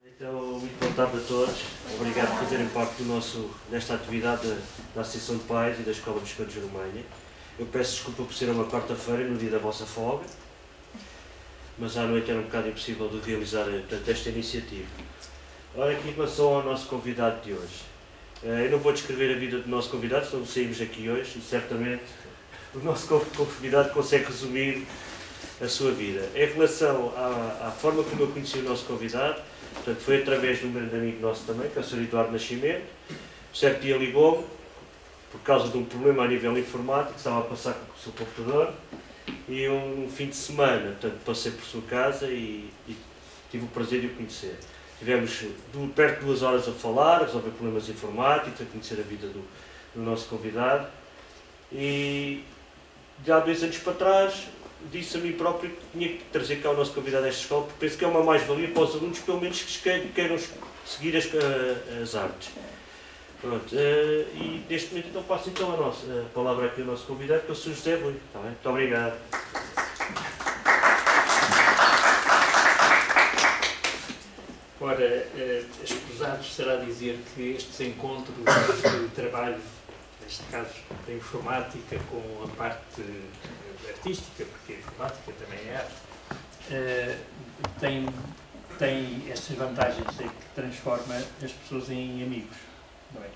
Então, muito boa tarde a todos. Obrigado por fazerem parte desta atividade da Associação de Pais e da Escola dos Cantos de Romanha. Eu peço desculpa por ser uma quarta-feira, no dia da vossa folga, mas à noite era um bocado impossível de realizar esta iniciativa. Ora, aqui em relação ao nosso convidado de hoje. Eu não vou descrever a vida do nosso convidado, senão saímos aqui hoje e certamente o nosso convidado consegue resumir a sua vida. Em relação à forma como eu conheci o nosso convidado, portanto, foi através de um grande amigo nosso também, que é o Sr. Eduardo Nascimento. Certo dia ligou-me, por causa de um problema a nível informático, que estava a passar com o seu computador, e um fim de semana, portanto, passei por sua casa e tive o prazer de o conhecer. Tivemos perto de 2 horas a falar, a resolver problemas informáticos, a conhecer a vida do nosso convidado, e já há 2 anos para trás, disse a mim próprio que tinha que trazer cá o nosso convidado a esta escola, porque penso que é uma mais-valia para os alunos, pelo menos que queiram seguir as artes. Pronto, e neste momento então passo então a palavra aqui ao nosso convidado, que é o Sr. José Rui. Está bem? Muito obrigado. Ora, escusado será dizer que estes encontros de trabalho, neste caso da informática com a parte artística, porque a informática também é arte, tem estas vantagens que transforma as pessoas em amigos, não é?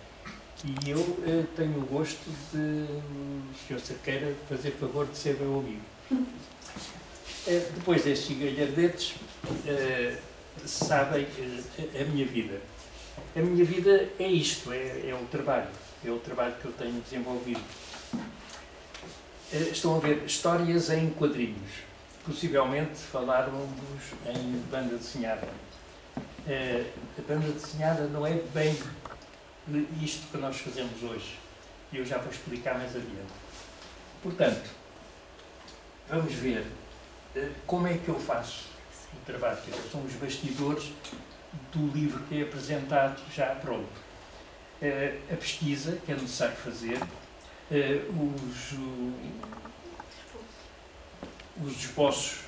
E eu tenho o gosto de, o Sr. Cerqueira, fazer favor de ser meu amigo. Depois destes galhardetes, sabem a minha vida. A minha vida é isto, é o trabalho que eu tenho desenvolvido. Estão a ver histórias em quadrinhos, possivelmente falaram-vos em banda desenhada. A banda desenhada não é bem isto que nós fazemos hoje, e eu já vou explicar mais adiante. Portanto, vamos ver como é que eu faço o trabalho, que são os bastidores do livro que é apresentado já pronto. A pesquisa que é necessário fazer, os esboços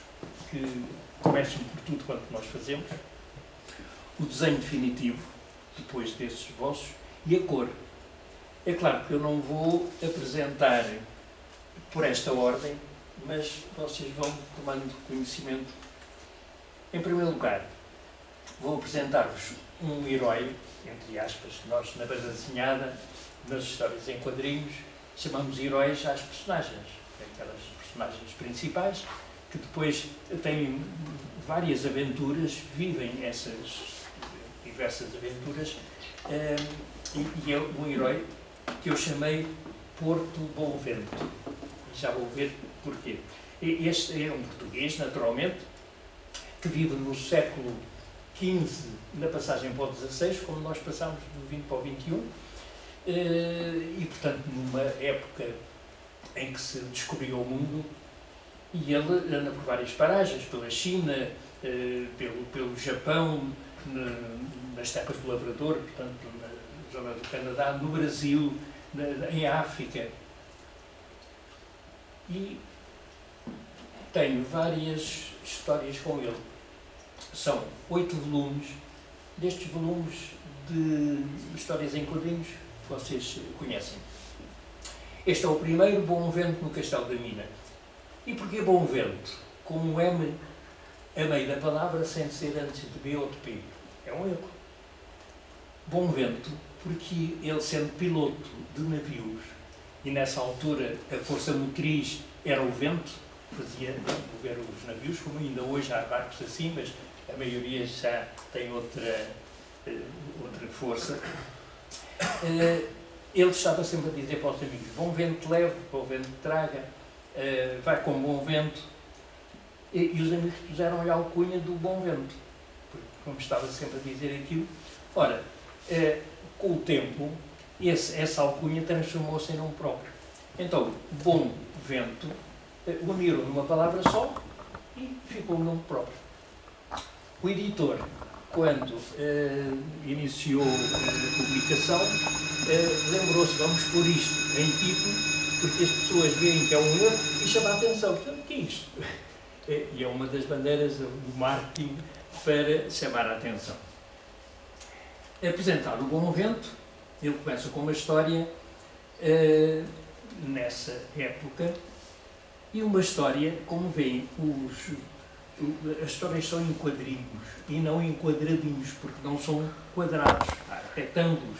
que começam por tudo quanto nós fazemos, o desenho definitivo, depois desses esboços, e a cor. É claro que eu não vou apresentar por esta ordem, mas vocês vão tomando conhecimento. Em primeiro lugar, vou apresentar-vos um herói, entre aspas. Nós, na banda desenhada, nas histórias em quadrinhos, chamamos heróis às personagens, aquelas personagens principais, que depois têm várias aventuras, vivem essas diversas aventuras, e é um herói que eu chamei Porto Bom Vento. E já vou ver porquê. Este é um português, naturalmente, que vive no século XV, na passagem para o XVI, como nós passamos do XX para o XXI, e, portanto, numa época em que se descobriu o mundo, e ele anda por várias paragens, pela China, pelo Japão, nas estepas do Lavrador, portanto, na zona do Canadá, no Brasil, em África. E tenho várias histórias com ele. São 8 volumes. Destes volumes de histórias em quadrinhos, vocês conhecem. Este é o primeiro, Bom Vento no Castelo da Mina. E porquê Bom Vento? Com um M a meio da palavra, sem ser antes de B ou de P. É um erro. Bom Vento, porque ele, sendo piloto de navios, e nessa altura a força motriz era o vento, fazia mover os navios, como ainda hoje há barcos assim, mas a maioria já tem outra força. Ele estava sempre a dizer para os amigos: bom vento leve, bom vento traga, vai com bom vento. E os amigos puseram-lhe a alcunha do Bom Vento, porque, como estava sempre a dizer aquilo. Ora, com o tempo, essa alcunha transformou-se em nome próprio. Então, Bom Vento, uniram numa palavra só e ficou o nome próprio. O editor, quando iniciou a publicação, lembrou-se: vamos pôr isto em título, porque as pessoas veem que é um erro e chamam a atenção. Portanto, o que é isto? E é uma das bandeiras do marketing para chamar a atenção. apresentar o Bom Vento. Ele começa com uma história nessa época, e uma história, como veem, as histórias são em quadrinhos e não em quadradinhos, porque não são quadrados, há retângulos,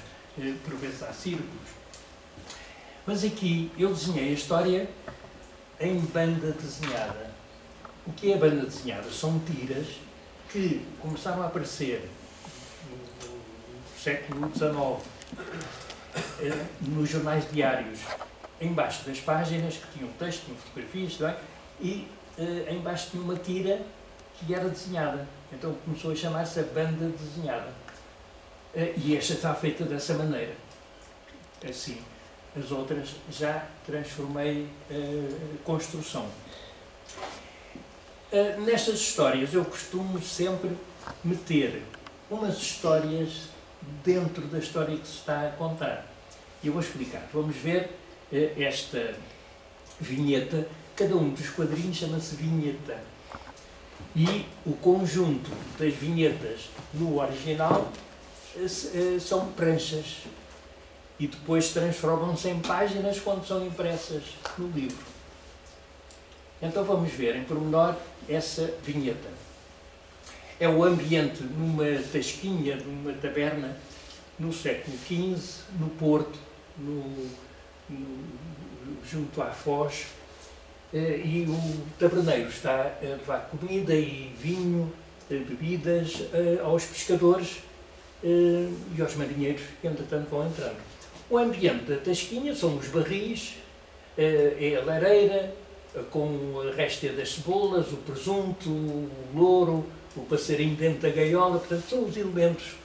por vezes há círculos. Mas aqui eu desenhei a história em banda desenhada. O que é a banda desenhada? São tiras que começaram a aparecer no século XIX, nos jornais diários, embaixo das páginas, que tinham texto, tinham fotografias, não é? E embaixo tinha uma tira que era desenhada. Então começou a chamar-se a banda desenhada. E esta está feita dessa maneira. Assim. As outras já transformei construção. Nestas histórias eu costumo sempre meter umas histórias dentro da história que se está a contar. E eu vou explicar. Vamos ver esta vinheta. Cada um dos quadrinhos chama-se vinheta. E o conjunto das vinhetas no original são pranchas. E depois transformam-se em páginas quando são impressas no livro. Então vamos ver em pormenor essa vinheta. É o ambiente numa tasquinha, numa taberna, no século XV, no Porto, junto à Foz, e o taberneiro está a levar comida e vinho, bebidas aos pescadores e aos marinheiros que entretanto vão entrando. O ambiente da tasquinha são os barris, é a lareira, com a réstia das cebolas, o presunto, o louro, o passarinho dentro da gaiola, portanto são os elementos.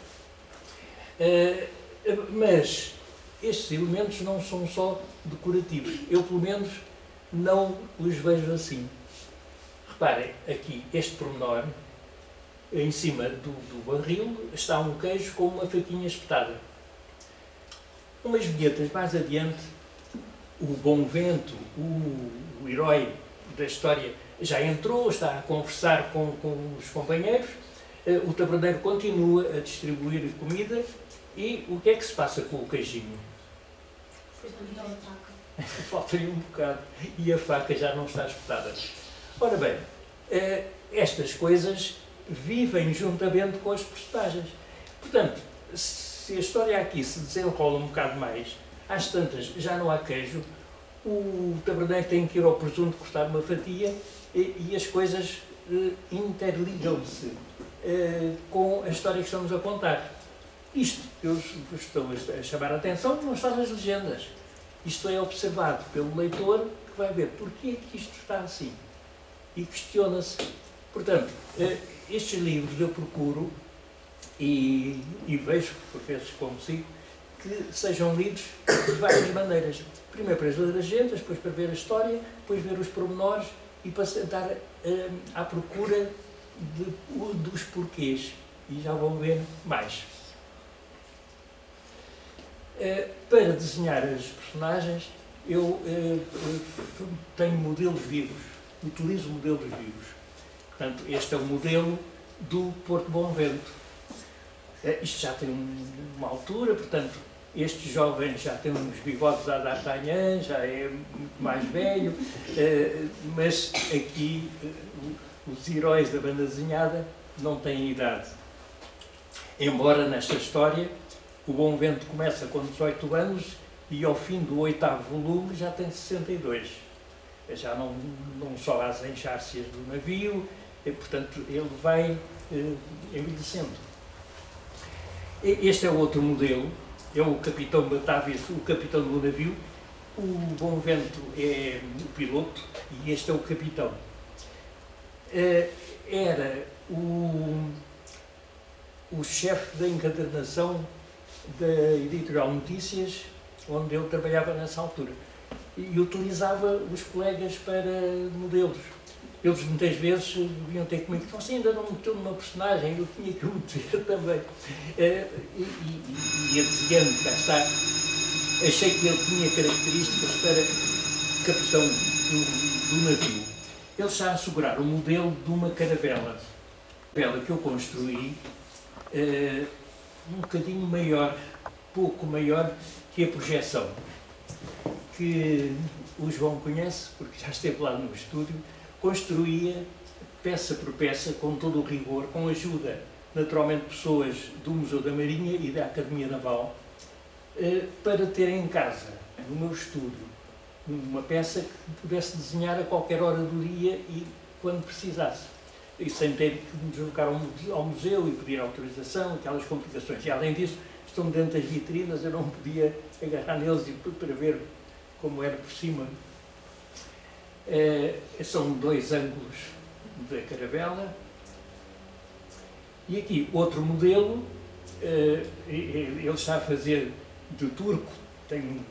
Mas estes elementos não são só decorativos. Eu, pelo menos, não os vejo assim. Reparem, aqui, este pormenor, em cima do barril, está um queijo com uma faquinha espetada. Umas vinhetas mais adiante, o Bom Vento, o herói da história, já entrou, está a conversar com os companheiros, o taberneiro continua a distribuir comida, e o que é que se passa com o queijinho? Falta-lhe um bocado, e a faca já não está espetada. Ora bem, estas coisas vivem juntamente com as personagens. Portanto, se a história aqui se desenrola um bocado mais, às tantas já não há queijo, o taberneiro tem que ir ao presunto cortar uma fatia e as coisas interligam-se com a história que estamos a contar. Isto, eu estou a chamar a atenção, não está nas legendas. Isto é observado pelo leitor, que vai ver porque é que isto está assim. E questiona-se. Portanto, estes livros eu procuro e vejo, por vezes consigo, que sejam lidos de várias maneiras. Primeiro para as legendas, depois para ver a história, depois ver os pormenores e para estar à procura dos porquês. E já vão ver mais. Para desenhar as personagens, eu tenho modelos vivos, utilizo modelos vivos. Portanto, este é o modelo do Porto Bom Vento. Isto já tem uma altura, portanto, este jovem já tem uns bigodes à D'Artagnan, já é muito mais velho, mas aqui os heróis da banda desenhada não têm idade. Embora nesta história o Bom Vento começa com 18 anos e ao fim do 8º volume já tem 62. Já não sobe às enxárcias do navio, e, portanto ele vai envelhecendo. Este é o outro modelo, é o capitão Batávia, o capitão do navio. O Bom Vento é o piloto e este é o capitão. Era o chefe da encadernação da Editorial Notícias, onde ele trabalhava nessa altura. E utilizava os colegas para modelos. Eles muitas vezes vinham ter comigo, você ainda não meteu numa personagem, eu tinha que o meter também. E desenhando, cá está, achei que ele tinha características para capitão do navio. Ele está a assegurar o modelo de uma caravela. A caravela que eu construí um bocadinho maior, pouco maior que a projeção, que o João conhece, porque já esteve lá no estúdio, construía peça por peça, com todo o rigor, com ajuda, naturalmente, de pessoas do Museu da Marinha e da Academia Naval, para ter em casa, no meu estúdio, uma peça que pudesse desenhar a qualquer hora do dia e quando precisasse. E sem ter que me deslocar ao museu e pedir autorização, aquelas complicações. E além disso, estão dentro das vitrinas, eu não podia agarrar neles para ver como era por cima. São 2 ângulos da caravela. E aqui outro modelo, ele está a fazer de turco, tem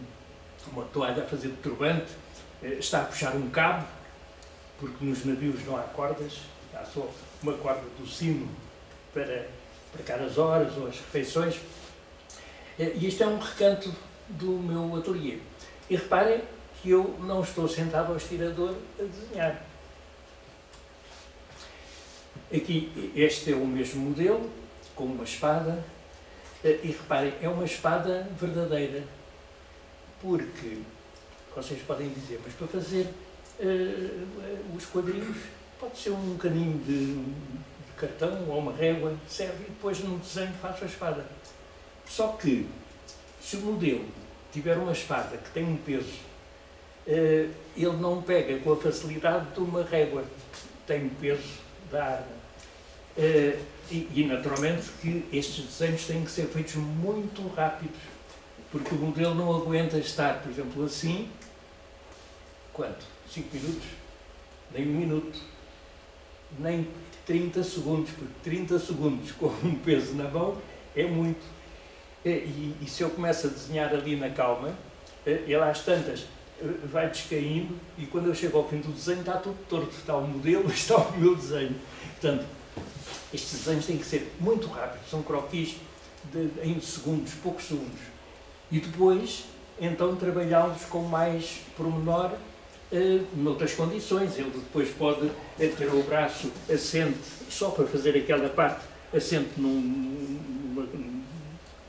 uma toalha a fazer de turbante, está a puxar um cabo, porque nos navios não há cordas, há só uma corda do sino para marcar as horas ou as refeições. E isto é um recanto do meu ateliê. E reparem que eu não estou sentado ao estirador a desenhar. Aqui, este é o mesmo modelo, com uma espada, e reparem, é uma espada verdadeira, porque vocês podem dizer, mas para fazer os quadrinhos pode ser um caninho de cartão ou uma régua, serve, e depois no desenho faço a espada. Só que, se o modelo tiver uma espada que tem um peso, ele não pega com a facilidade de uma régua, tem o peso da arma. E naturalmente que estes desenhos têm que ser feitos muito rápidos, porque o modelo não aguenta estar, por exemplo, assim, quanto? 5 minutos? Nem 1 minuto, nem 30 segundos, porque 30 segundos com um peso na mão é muito. E se eu começo a desenhar ali na calma, ele às tantas vai descaindo, e quando eu chego ao fim do desenho está tudo torto, está o modelo, está o meu desenho. Portanto, estes desenhos têm que ser muito rápidos, são croquis em segundos, poucos segundos. E depois, então, trabalhá-los com mais pormenor, noutras condições. Ele depois pode ter o braço assente, só para fazer aquela parte, assente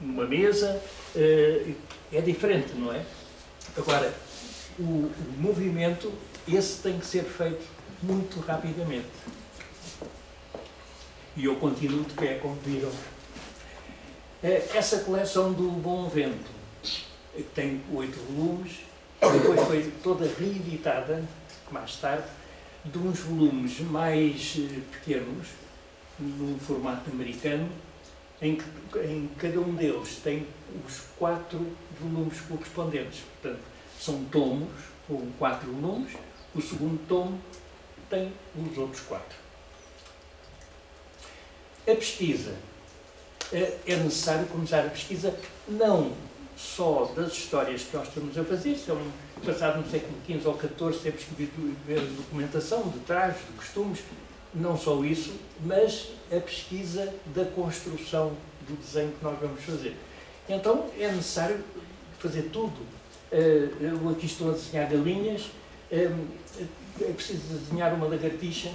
numa mesa, é diferente, não é? Agora, o movimento, esse tem que ser feito muito rapidamente. E eu continuo de pé, como viram. Essa coleção do Bom Vento, que tem 8 volumes, depois foi toda reeditada, mais tarde, de uns volumes mais pequenos, num formato americano, em cada um deles tem os 4 volumes correspondentes. Portanto, são tomos com 4 volumes, o segundo tomo tem os outros 4. A pesquisa. É necessário começar a pesquisa não só das histórias que nós estamos a fazer, passado no século XV ou XIV, temos que ver documentação de trajes, de costumes, não só isso, mas a pesquisa da construção do desenho que nós vamos fazer. Então é necessário fazer tudo. Eu aqui estou a desenhar galinhas, é preciso desenhar uma lagartixa,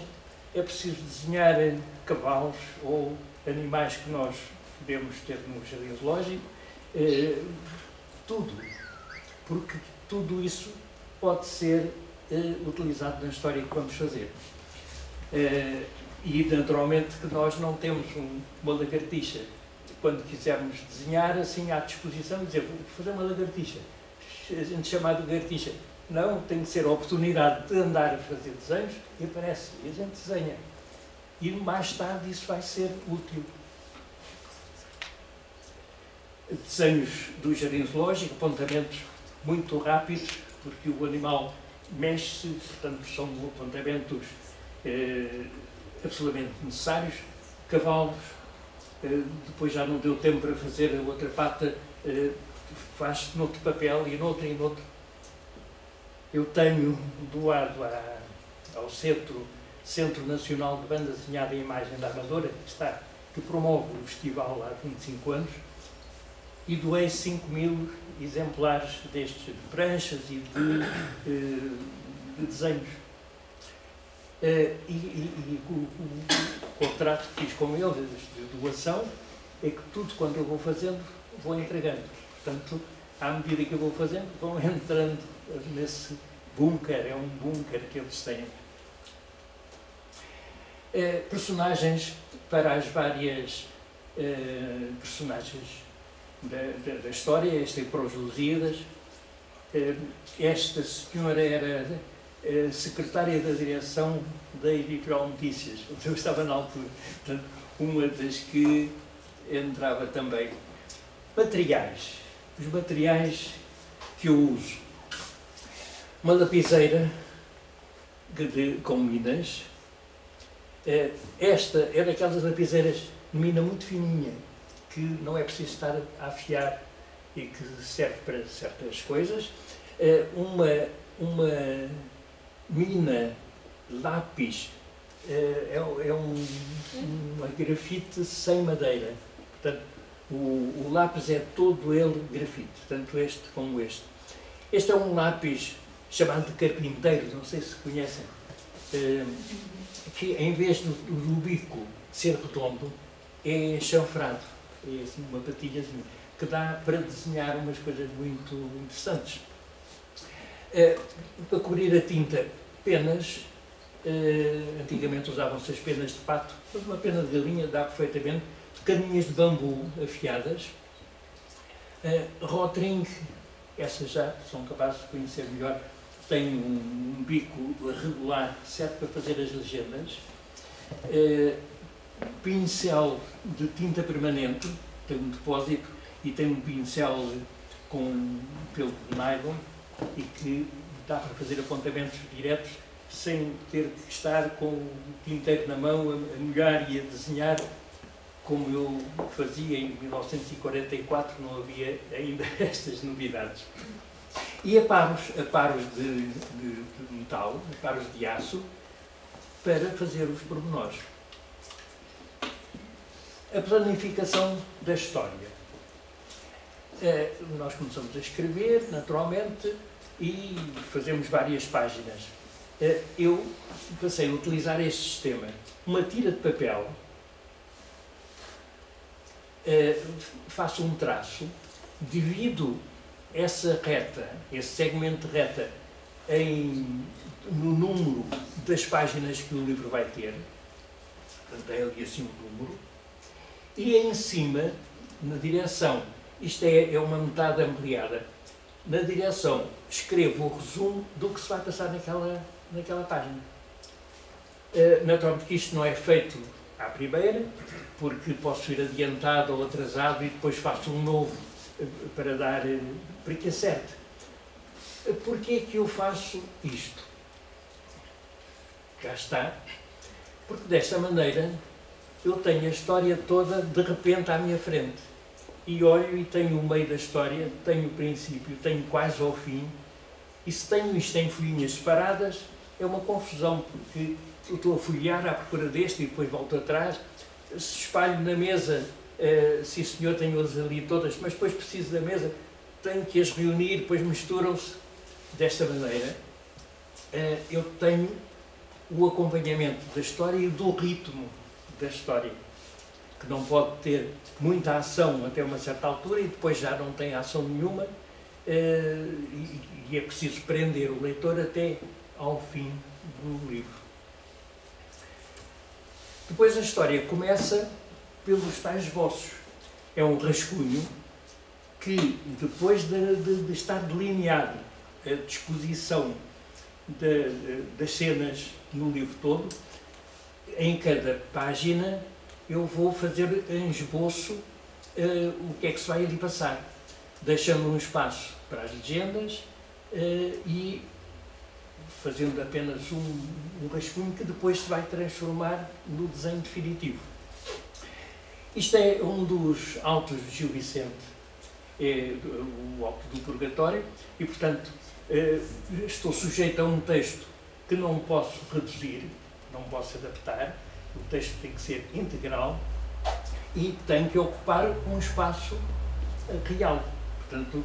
é preciso desenhar cavalos ou animais que nós podemos ter no jardim zoológico, tudo, porque tudo isso pode ser utilizado na história que vamos fazer. E naturalmente que nós não temos uma lagartixa, quando quisermos desenhar assim à disposição, dizer, vou fazer uma lagartixa, a gente chama de lagartixa. Não, tem que ser a oportunidade de andar a fazer desenhos e aparece, e a gente desenha. E mais tarde isso vai ser útil. Desenhos do jardim zoológico, apontamentos muito rápidos, porque o animal mexe-se, portanto são apontamentos absolutamente necessários. Cavalos, depois já não deu tempo para fazer a outra pata, faz-se noutro papel e noutro e noutro. Eu tenho doado ao Centro Nacional de Banda Desenhada e Imagem da Amadora, que promove o festival há 25 anos, e doei 5.000 exemplares destes, de pranchas e de desenhos. E o contrato que fiz com eles, de doação, é que tudo quanto eu vou fazendo, vou entregando. Portanto, à medida que eu vou fazendo, vão entrando nesse bunker, é um bunker que eles têm. Personagens para as várias personagens da história, esta é para os Lusíadas. Esta senhora era secretária da direção da Editorial Notícias, onde eu estava na altura. Portanto, uma das que entrava também. Materiais. Os materiais que eu uso. Uma lapiseira com minas. Esta é daquelas lapiseiras de mina muito fininha, que não é preciso estar a afiar e que serve para certas coisas. Uma mina lápis é uma grafite sem madeira. Portanto, o lápis é todo ele grafite, tanto este como este. Este é um lápis chamado de carpinteiro, não sei se conhecem, que em vez do bico ser redondo, é chanfrado, é assim uma patilhazinha, que dá para desenhar umas coisas muito interessantes. Para cobrir a tinta, penas. Antigamente usavam-se as penas de pato, mas uma pena de galinha dá perfeitamente. Caninhas de bambu afiadas. Rotring, essas já são capazes de conhecer melhor, tem um bico regular, certo para fazer as legendas. Pincel de tinta permanente, tem um depósito e tem um pincel com pelo de nylon e que dá para fazer apontamentos diretos sem ter que estar com o tinteiro na mão a molhar e a desenhar, como eu fazia em 1944, não havia ainda estas novidades. E aparos de metal, aparos de aço, para fazer os pormenores. A planificação da história. Nós começamos a escrever, naturalmente, e fazemos várias páginas. Eu passei a utilizar este sistema. Uma tira de papel, faço um traço, divido essa reta, esse segmento de reta, no número das páginas que o livro vai ter, portanto é ali assim um número, e em cima, na direção, isto é uma metade ampliada, na direção escrevo o resumo do que se vai passar naquela página. Naturalmente que isto não é feito à primeira, porque posso ir adiantado ou atrasado e depois faço um novo para que acerte. Porquê é que eu faço isto? Cá está. Porque desta maneira eu tenho a história toda de repente à minha frente. E olho e tenho o meio da história, tenho o princípio, tenho quase ao fim. E se tenho isto em folhinhas separadas, é uma confusão, porque eu estou a folhear à procura deste e depois volto atrás. Se espalho na mesa, sim senhor, tenho-as ali todas, mas depois preciso da mesa, tenho que as reunir, depois misturam-se. Desta maneira, eu tenho o acompanhamento da história e do ritmo da história, que não pode ter muita ação até uma certa altura e depois já não tem ação nenhuma, e é preciso prender o leitor até ao fim do livro. Depois a história começa pelos tais esboços. É um rascunho que, depois de estar delineado a disposição das cenas no livro todo, em cada página eu vou fazer em esboço o que é que se vai ali passar, deixando um espaço para as legendas e fazendo apenas um rascunho que depois se vai transformar no desenho definitivo. Isto é um dos autos de Gil Vicente, é o auto do Purgatório, e portanto estou sujeito a um texto que não posso reduzir, não posso adaptar, o texto tem que ser integral e tem que ocupar um espaço real. Portanto,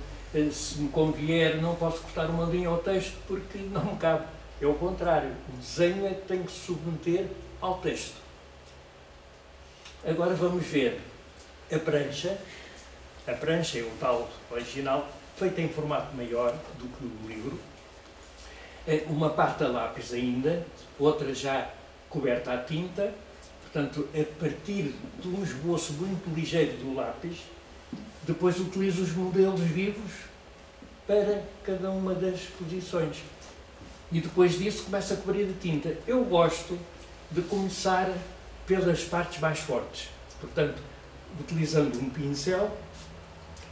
se me convier, não posso cortar uma linha ao texto porque não me cabe. É o contrário, o desenho é que tem que se submeter ao texto. Agora vamos ver a prancha é o tal original, feita em formato maior do que o livro, uma parte a lápis ainda, outra já coberta a tinta, portanto, a partir de um esboço muito ligeiro do lápis, depois utilizo os modelos vivos para cada uma das posições. E depois disso começo a cobrir de tinta. Eu gosto de começar pelas partes mais fortes, portanto, utilizando um pincel,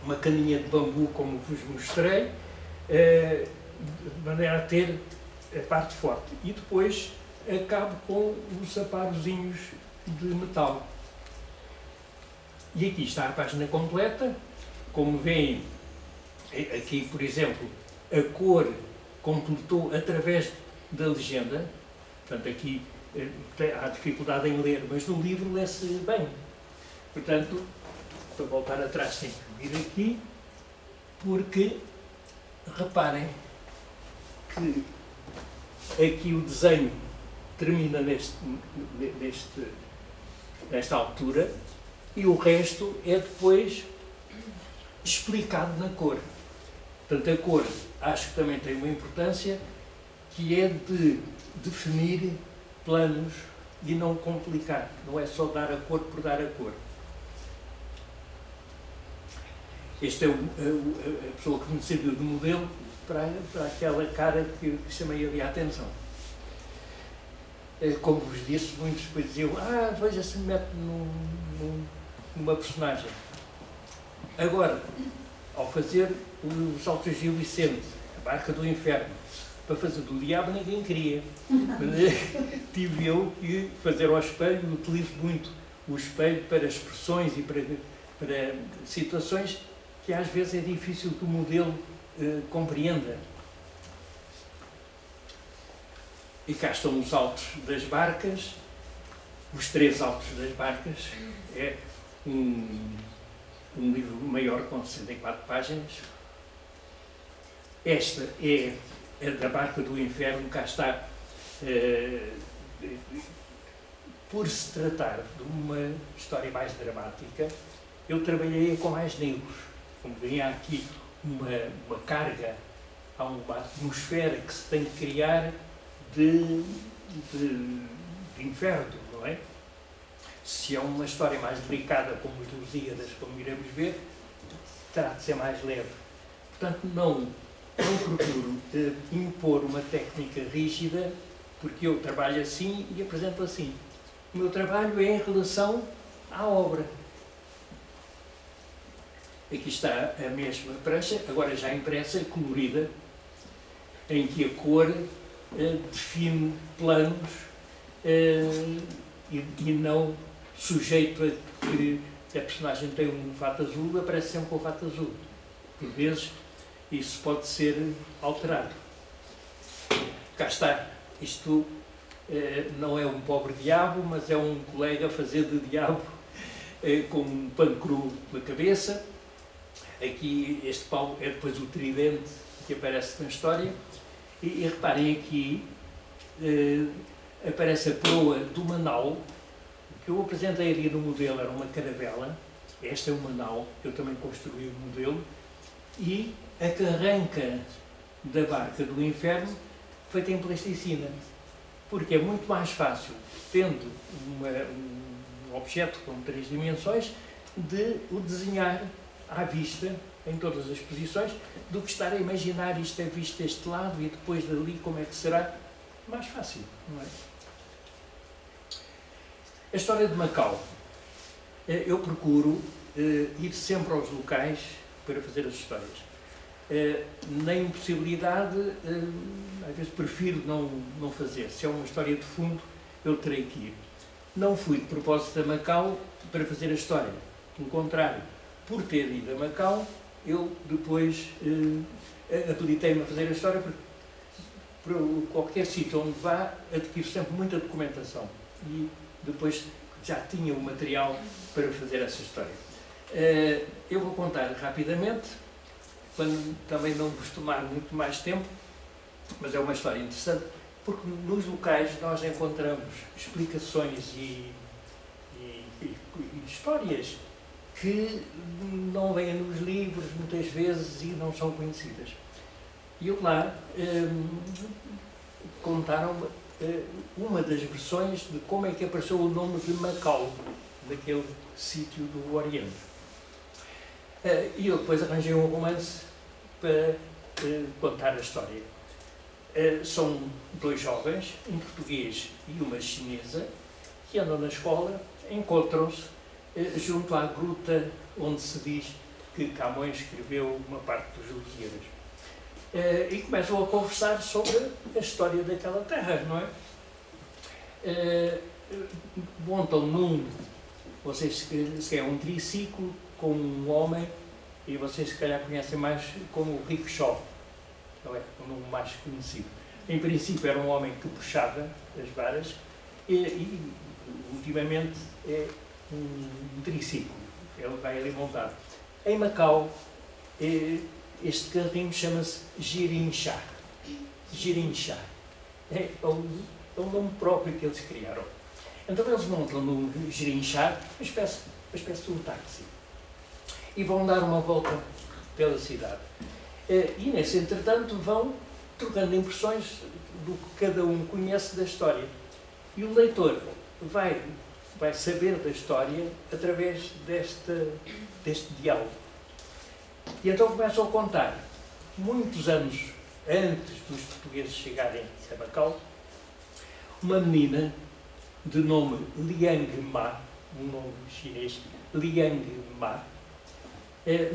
uma caninha de bambu, como vos mostrei, de maneira a ter a parte forte. E depois acabo com os aparozinhos de metal. E aqui está a página completa. Como veem, aqui, por exemplo, a cor completou através da legenda. Portanto, aqui há dificuldade em ler, mas no livro lê-se bem. Portanto, para voltar atrás tenho que vir aqui, porque reparem que aqui o desenho termina nesta altura e o resto é depois explicado na cor. Portanto, a cor acho que também tem uma importância, que é de definir planos e não complicar. Não é só dar a cor por dar a cor. Este é a pessoa que me serviu de modelo para aquela cara que chamei ali a atenção. Como vos disse, muitos depois diziam, veja se me mete numa personagem. Agora, ao fazer o Salto de Gil Vicente, a Barca do Inferno, para fazer do diabo ninguém queria. Tive eu que fazer ao espelho, utilizo muito o espelho para expressões e para situações que às vezes é difícil que o modelo compreenda. E cá estão os altos das barcas, os 3 altos das barcas. É um livro maior com 64 páginas. Esta é a da Barca do Inferno, cá está. Por se tratar de uma história mais dramática, eu trabalhei com mais negros. Como veem, há aqui uma carga, há uma atmosfera que se tem que criar de inferno, não é? Se é uma história mais delicada, como os Lusíadas, como iremos ver, terá de ser mais leve. Portanto, não procuro impor uma técnica rígida, porque eu trabalho assim e apresento assim. O meu trabalho é em relação à obra. Aqui está a mesma prancha, agora já impressa e colorida, em que a cor define planos e não sujeito a que a personagem tem um fato azul, aparece sempre com o fato azul. Por vezes isso pode ser alterado. Cá está. Isto não é um pobre diabo, mas é um colega a fazer de diabo com um pano cru na cabeça. Aqui este pau é depois o tridente que aparece na história. E reparem aqui, aparece a proa do Manau, que eu apresentei ali no modelo, era uma caravela. Esta é uma nau, eu também construí o modelo. E a carranca da Barca do Inferno, feita em plasticina. Porque é muito mais fácil, tendo um objeto com 3 dimensões, de o desenhar à vista, em todas as posições, do que estar a imaginar isto é visto deste lado e depois dali como é que será. Mais fácil, não é? A história de Macau. Eu procuro ir sempre aos locais para fazer as histórias. Na impossibilidade, às vezes prefiro não fazer. Se é uma história de fundo, eu terei que ir. Não fui de propósito a Macau para fazer a história. Pelo contrário, por ter ido a Macau, eu depois habilitei-me a fazer a história, porque para qualquer sítio onde vá, adquiro sempre muita documentação. E depois já tinha o material para fazer essa história. Eu vou contar rapidamente, para também não vos tomar muito mais tempo, mas é uma história interessante, porque nos locais nós encontramos explicações e histórias que não vêm nos livros muitas vezes e não são conhecidas. E eu lá contaram-me uma das versões de como é que apareceu o nome de Macau, daquele sítio do Oriente. E eu depois arranjei um romance para contar a história. São dois jovens, um português e uma chinesa, que andam na escola, encontram-se junto à gruta onde se diz que Camões escreveu uma parte dos Lusíadas. E começam a conversar sobre a história daquela terra, não é? Montam num, vocês se é um triciclo com um homem, e vocês se calhar conhecem mais como o rickshaw, não é? O nome mais conhecido. Em princípio era um homem que puxava as varas e ultimamente é um triciclo, ele vai ali montado. Em Macau, este carrinho chama-se Girinchá. Girinchá. É o nome próprio que eles criaram. Então eles montam no Girinchá uma espécie de um táxi e vão dar uma volta pela cidade. E nesse entretanto vão trocando impressões do que cada um conhece da história. E o leitor vai saber da história através deste diálogo. E então começam a contar, muitos anos antes dos portugueses chegarem a Macau, uma menina de nome Liang Ma, um nome chinês, Liang Ma,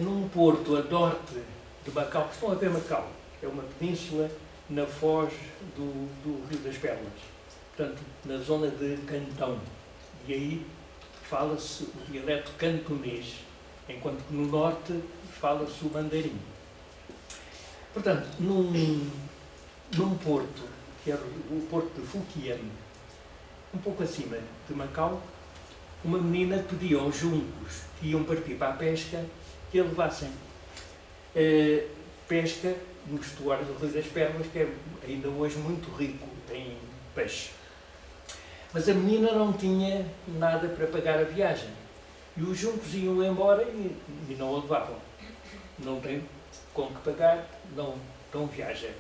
num porto a norte de Macau. Estão a ver Macau, é uma península na foz do Rio das Perlas, portanto, na zona de Cantão. E aí fala-se o dialeto cantonês, enquanto que no norte fala-se o mandarim. Portanto, num porto, que era o porto de Fukien, um pouco acima de Macau, uma menina pediu aos juncos que iam partir para a pesca que a levassem. Pesca no estuário do Rio das Perlas, que é ainda hoje muito rico em peixe. Mas a menina não tinha nada para pagar a viagem. E os juncos iam embora e não a levavam. Não tem com que pagar, não viaja.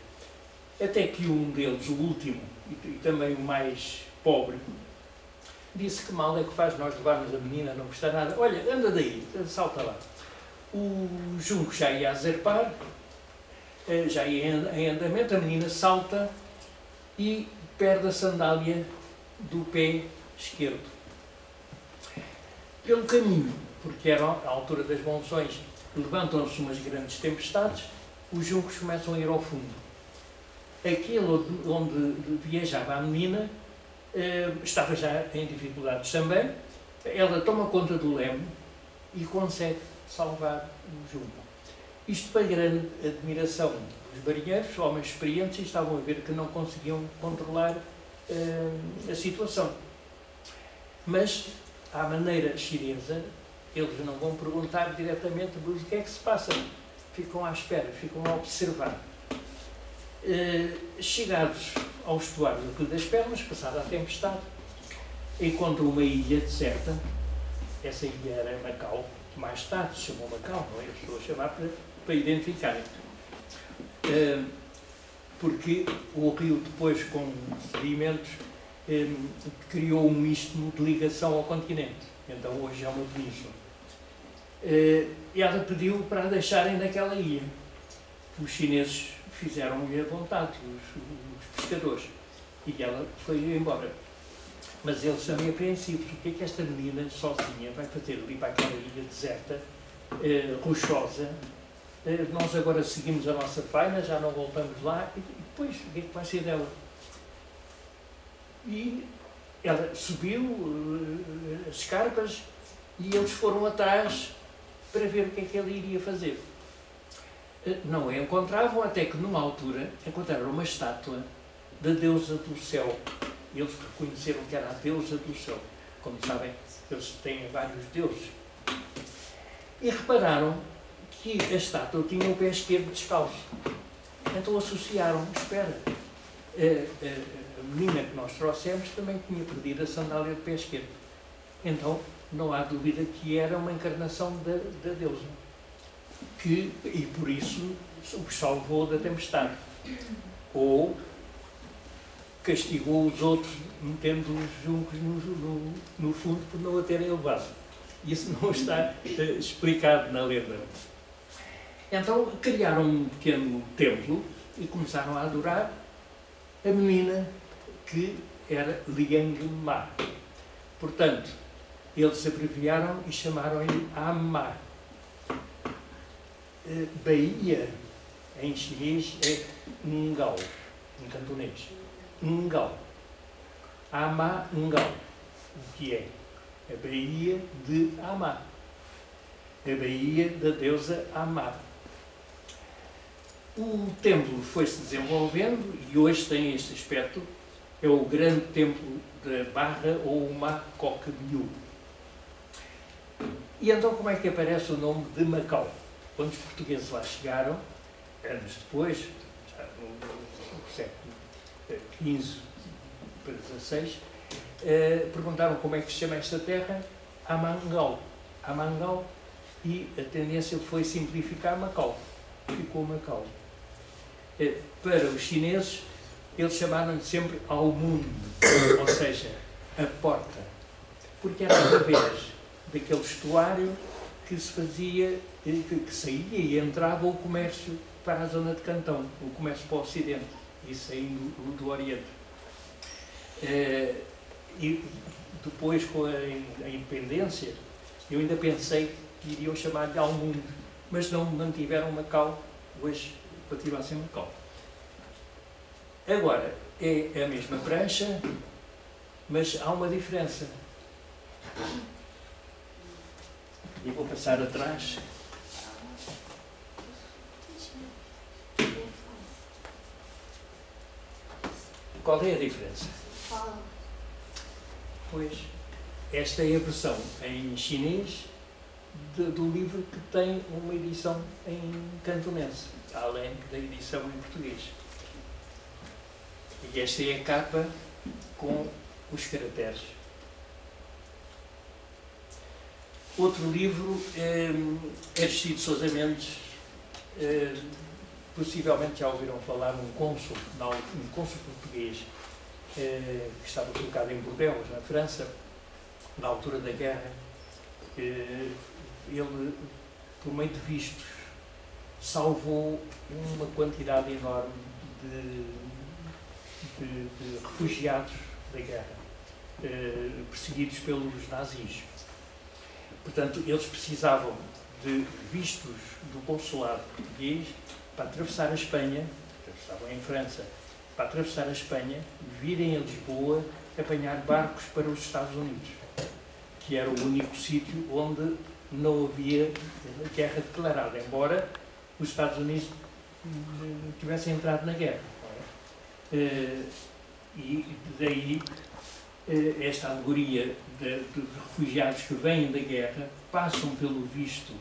Até que um deles, o último, e também o mais pobre, disse que mal é que faz nós levarmos a menina, não custa nada. Olha, anda daí, salta lá. O junco já ia a zarpar, já ia em andamento, a menina salta e perde a sandália do pé esquerdo. Pelo caminho, porque era a altura das monções, levantam-se umas grandes tempestades, os juncos começam a ir ao fundo. Aquele onde viajava a menina estava já em dificuldades também. Ela toma conta do leme e consegue salvar o junco. Isto para grande admiração dos marinheiros, homens experientes, e estavam a ver que não conseguiam controlar a situação. Mas, à maneira chinesa, eles não vão perguntar diretamente o que é que se passa. Ficam à espera, ficam a observar. Chegados ao estuário do Rio das Perlas, passada a tempestade, encontram uma ilha deserta. Essa ilha era Macau, que mais tarde se chamou Macau, não é? As pessoas chamar para identificarem. Porque o rio, depois, com sedimentos, criou um istmo de ligação ao continente. Então, hoje é uma península. E ela pediu para a deixarem naquela ilha. Os chineses fizeram-lhe a vontade, os pescadores. E ela foi embora. Mas eles também apreensivos. O que é que esta menina, sozinha, vai fazer ali para aquela ilha deserta, rochosa? Nós agora seguimos a nossa faina, já não voltamos lá. E depois, o que é que vai ser dela? E ela subiu as escarpas e eles foram atrás para ver o que é que ela iria fazer. Não a encontravam, até que numa altura encontraram uma estátua da deusa do céu. Eles reconheceram que era a deusa do céu. Como sabem, eles têm vários deuses. E repararam que a estátua tinha o pé esquerdo descalço. Então associaram, espera, a menina que nós trouxemos também tinha perdido a sandália de pé esquerdo. Então, não há dúvida que era uma encarnação da deusa, e por isso os salvou da tempestade. Ou castigou os outros metendo os juncos no fundo por não a terem levado. Isso não está explicado na lenda. Então criaram um pequeno templo e começaram a adorar a menina que era Liang Ma. Portanto, eles se abreviaram e chamaram-lhe Amma. Bahia, em chinês, é Ngao, em cantonês. Ngao. Amma Ngao. O que é? A Baía de Amma. A Baía da deusa Amma. O templo foi-se desenvolvendo e hoje tem este aspecto. É o grande templo da Barra ou Ma Kok Biu. E então como é que aparece o nome de Macau? Quando os portugueses lá chegaram, anos depois, já no século XV para XVI, perguntaram como é que se chama esta terra, Amangau. Amangau, e a tendência foi simplificar Macau. Ficou Macau. Para os chineses, eles chamaram-lhe sempre ao mundo, ou seja, a porta, porque era através daquele estuário que se fazia, que saía e entrava o comércio para a zona de Cantão, o comércio para o Ocidente, e saindo do Oriente. E depois, com a independência, eu ainda pensei que iriam chamar-lhe ao mundo, mas não mantiveram Macau, hoje continua a ser Macau. Agora, é a mesma prancha, mas há uma diferença. E vou passar atrás. Qual é a diferença? Pois, esta é a versão em chinês do livro que tem uma edição em cantonense, além da edição em português. E esta é a capa com os caracteres. Outro livro é Aristides Sousa Mendes, possivelmente já ouviram falar um cônsul português que estava colocado em Bordeaux, na França, na altura da guerra. Ele, por meio de vistos, salvou uma quantidade enorme de refugiados da guerra, perseguidos pelos nazis. Portanto, eles precisavam de vistos do consulado português para atravessar a Espanha, estavam em França, para atravessar a Espanha, virem a Lisboa, apanhar barcos para os Estados Unidos, que era o único sítio onde não havia guerra declarada, embora os Estados Unidos tivessem entrado na guerra. E daí esta alegoria de refugiados que vêm da guerra, passam pelo visto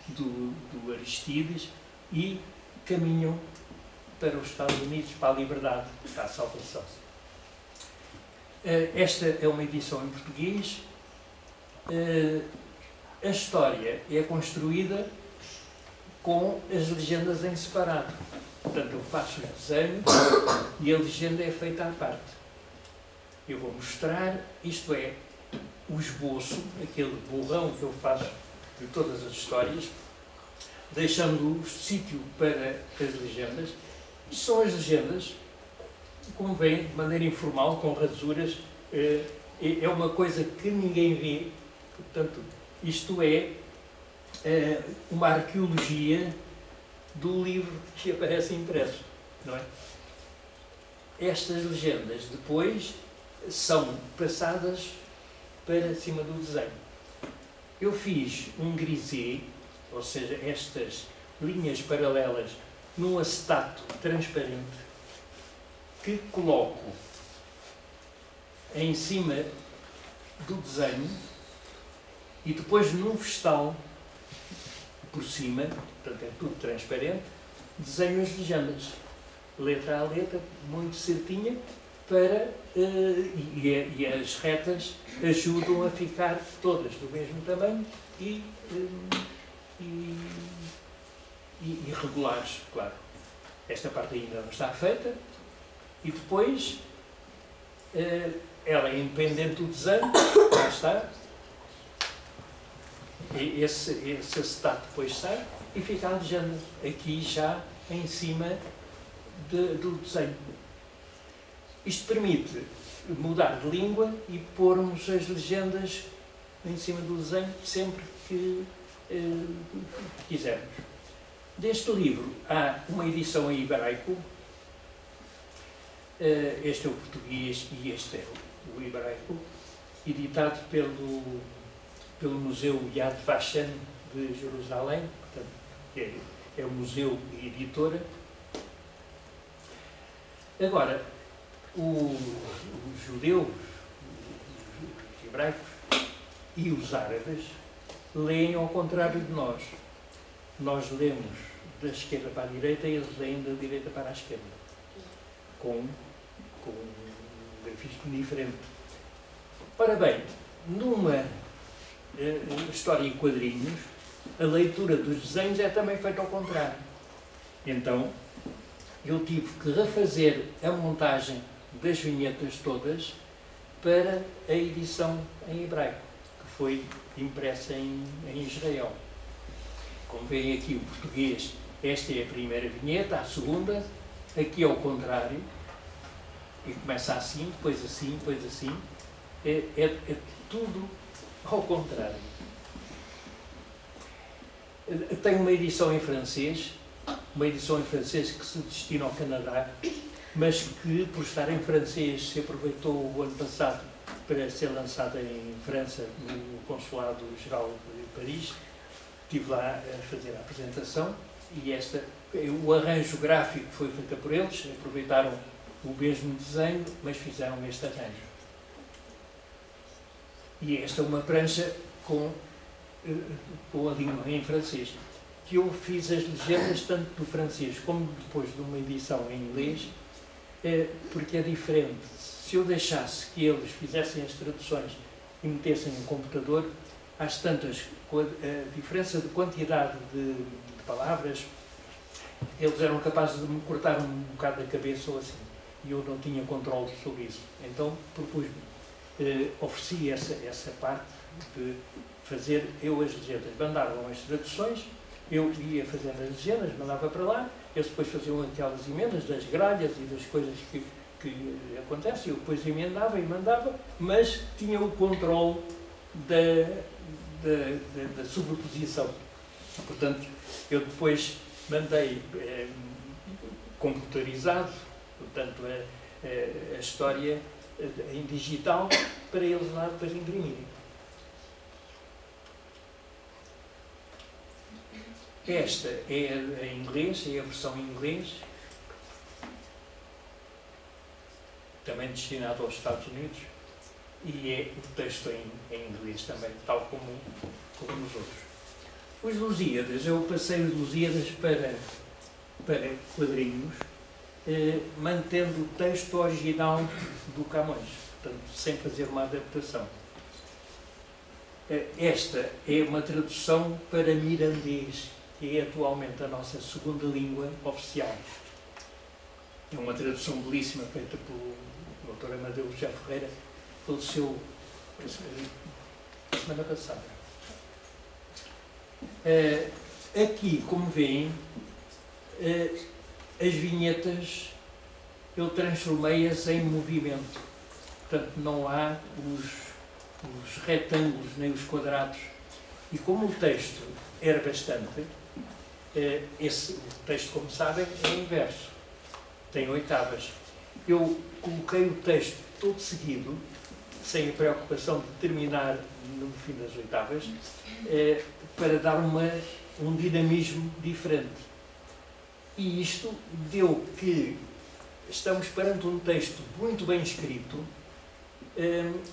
do Aristides e caminham para os Estados Unidos, para a liberdade, para a salvação. Esta é uma edição em português. A história é construída com as legendas em separado. Portanto, eu faço os desenhos e a legenda é feita à parte. Eu vou mostrar, isto é, o esboço, aquele borrão que eu faço de todas as histórias, deixando o sítio para as legendas. Isto são as legendas, como vem, de maneira informal, com rasuras. É uma coisa que ninguém vê. Portanto, isto é uma arqueologia do livro que aparece impresso, não é? Estas legendas depois são passadas para cima do desenho. Eu fiz um grisé, ou seja, estas linhas paralelas num acetato transparente que coloco em cima do desenho e depois num vegetal por cima, portanto é tudo transparente, desenho as legendas, letra a letra, muito certinha, e as retas ajudam a ficar todas do mesmo tamanho e regulares, claro. Esta parte ainda não está feita e depois ela é independente do desenho, lá está. Esse acetato depois sai e fica a legenda aqui já em cima do desenho. Isto permite mudar de língua e pormos as legendas em cima do desenho sempre que quisermos. Deste livro há uma edição em hebraico. Este é o português e este é o hebraico, editado pelo Museu Yad Vashem de Jerusalém, portanto, é o museu e editora. Agora, os judeus, os hebraicos e os árabes leem ao contrário de nós. Nós lemos da esquerda para a direita e eles leem da direita para a esquerda, com um grafismo diferente. Ora bem, numa história em quadrinhos, a leitura dos desenhos é também feita ao contrário. Então, eu tive que refazer a montagem das vinhetas todas para a edição em hebraico, que foi impressa em Israel. Como veem aqui o português, esta é a primeira vinheta, a segunda, aqui é o contrário, e começa assim, depois assim, depois assim, é tudo ao contrário. Tenho uma edição em francês que se destina ao Canadá, mas que, por estar em francês, se aproveitou o ano passado para ser lançada em França, no Consulado Geral de Paris. Estive lá a fazer a apresentação e o arranjo gráfico foi feito por eles, aproveitaram o mesmo desenho, mas fizeram este arranjo. E esta é uma prancha com a língua em francês, que eu fiz as legendas tanto do francês como depois de uma edição em inglês, porque é diferente. Se eu deixasse que eles fizessem as traduções e metessem no computador, às tantas, a diferença de quantidade de palavras, eles eram capazes de me cortar um bocado da cabeça ou assim, e eu não tinha controle sobre isso. Então propus-me, ofereci essa parte de fazer eu as legendas. Mandavam as traduções, eu ia fazendo as legendas, mandava para lá, eles depois faziam aquelas emendas das gralhas e das coisas que acontecem, eu depois emendava e mandava, mas tinha o controle da sobreposição. Portanto, eu depois mandei computarizado, portanto, a história em digital para eles lá depois imprimirem. Esta é em inglês, é a versão em inglês, também destinada aos Estados Unidos, e é o texto em inglês também, tal como nos outros. Os Lusíadas, eu passei os Lusíadas para quadrinhos, mantendo o texto original do Camões, portanto, sem fazer uma adaptação. Esta é uma tradução para mirandês, que é atualmente a nossa segunda língua oficial. É uma tradução belíssima, feita pelo Dr. Amadeu José Ferreira, que faleceu semana passada. Aqui, como veem, as vinhetas eu transformei-as em movimento. Portanto, não há os retângulos nem os quadrados. E como o texto era bastante, o texto, como sabem, é inverso. Tem oitavas. Eu coloquei o texto todo seguido, sem a preocupação de terminar no fim das oitavas, para dar um dinamismo diferente. E isto deu que estamos perante um texto muito bem escrito,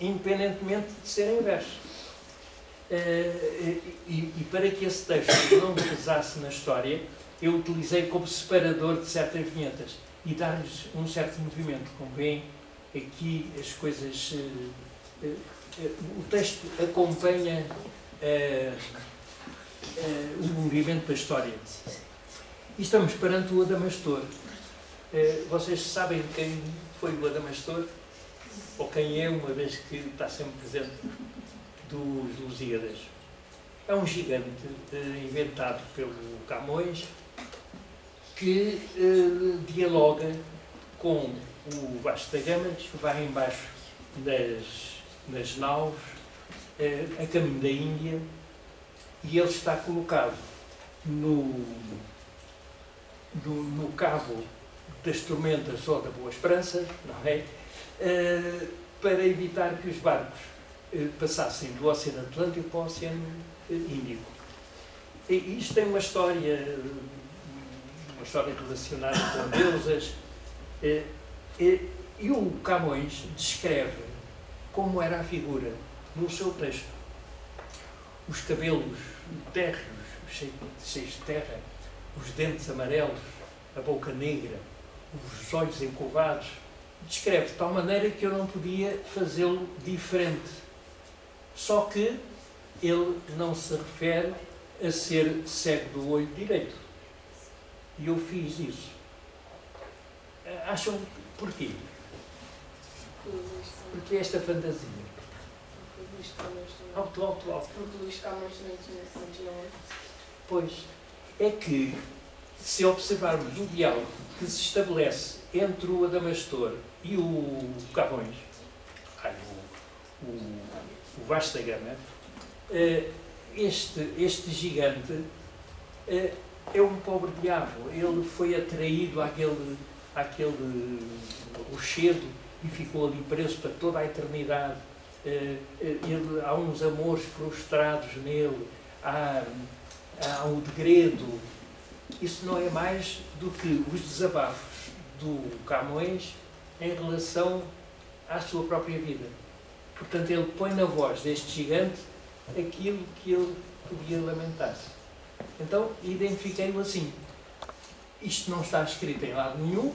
independentemente de ser em verso. E para que esse texto não pesasse na história, eu utilizei como separador de certas vinhetas e dar-lhes um certo movimento. Como veem, aqui as coisas... o texto acompanha o movimento da história. E estamos perante o Adamastor. Vocês sabem quem foi o Adamastor? Ou quem é, uma vez que está sempre presente, dos Lusíadas? É um gigante inventado pelo Camões que dialoga com o Vasco da Gama, que vai embaixo das naus a caminho da Índia, e ele está colocado no cabo das tormentas ou da Boa Esperança, não é? Para evitar que os barcos passassem do Oceano Atlântico para o Oceano Índico. E isto tem uma história relacionada com deusas, e o Camões descreve como era a figura no seu texto. Os cabelos térreos, cheios de terra, os dentes amarelos, a boca negra, os olhos encovados. Descreve de tal maneira que eu não podia fazê-lo diferente. Só que ele não se refere a ser cego do olho direito. E eu fiz isso. Acham porquê? Porque esta fantasia. Alto. Porque o Luís Camões não tinha olho. Pois, é que se observarmos o diálogo que se estabelece entre o Adamastor e o Camões, o Vasco da Gama, este gigante é um pobre diabo. Ele foi atraído àquele rochedo e ficou ali preso para toda a eternidade. Há uns amores frustrados nele, há um degredo. Isso não é mais do que os desabafos do Camões em relação à sua própria vida. Portanto, ele põe na voz deste gigante aquilo que ele podia lamentar-se. Então, identifiquei-o assim. Isto não está escrito em lado nenhum.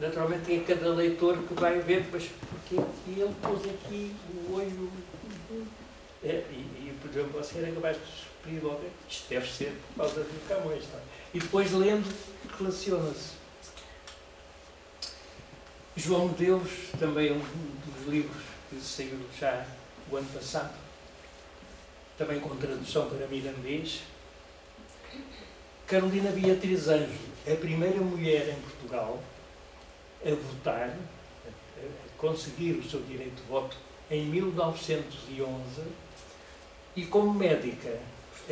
Naturalmente é cada leitor que vai ver, mas porque ele pôs aqui o olho. Por exemplo, você era capaz de despedir logo. Isto deve ser por causa do Camões. Tá? E depois, lendo, relaciona-se. João de Deus, também um dos livros que saiu já o ano passado, também com tradução para mirandês. Carolina Beatriz Anjo, a primeira mulher em Portugal a votar, a conseguir o seu direito de voto em 1911, e como médica,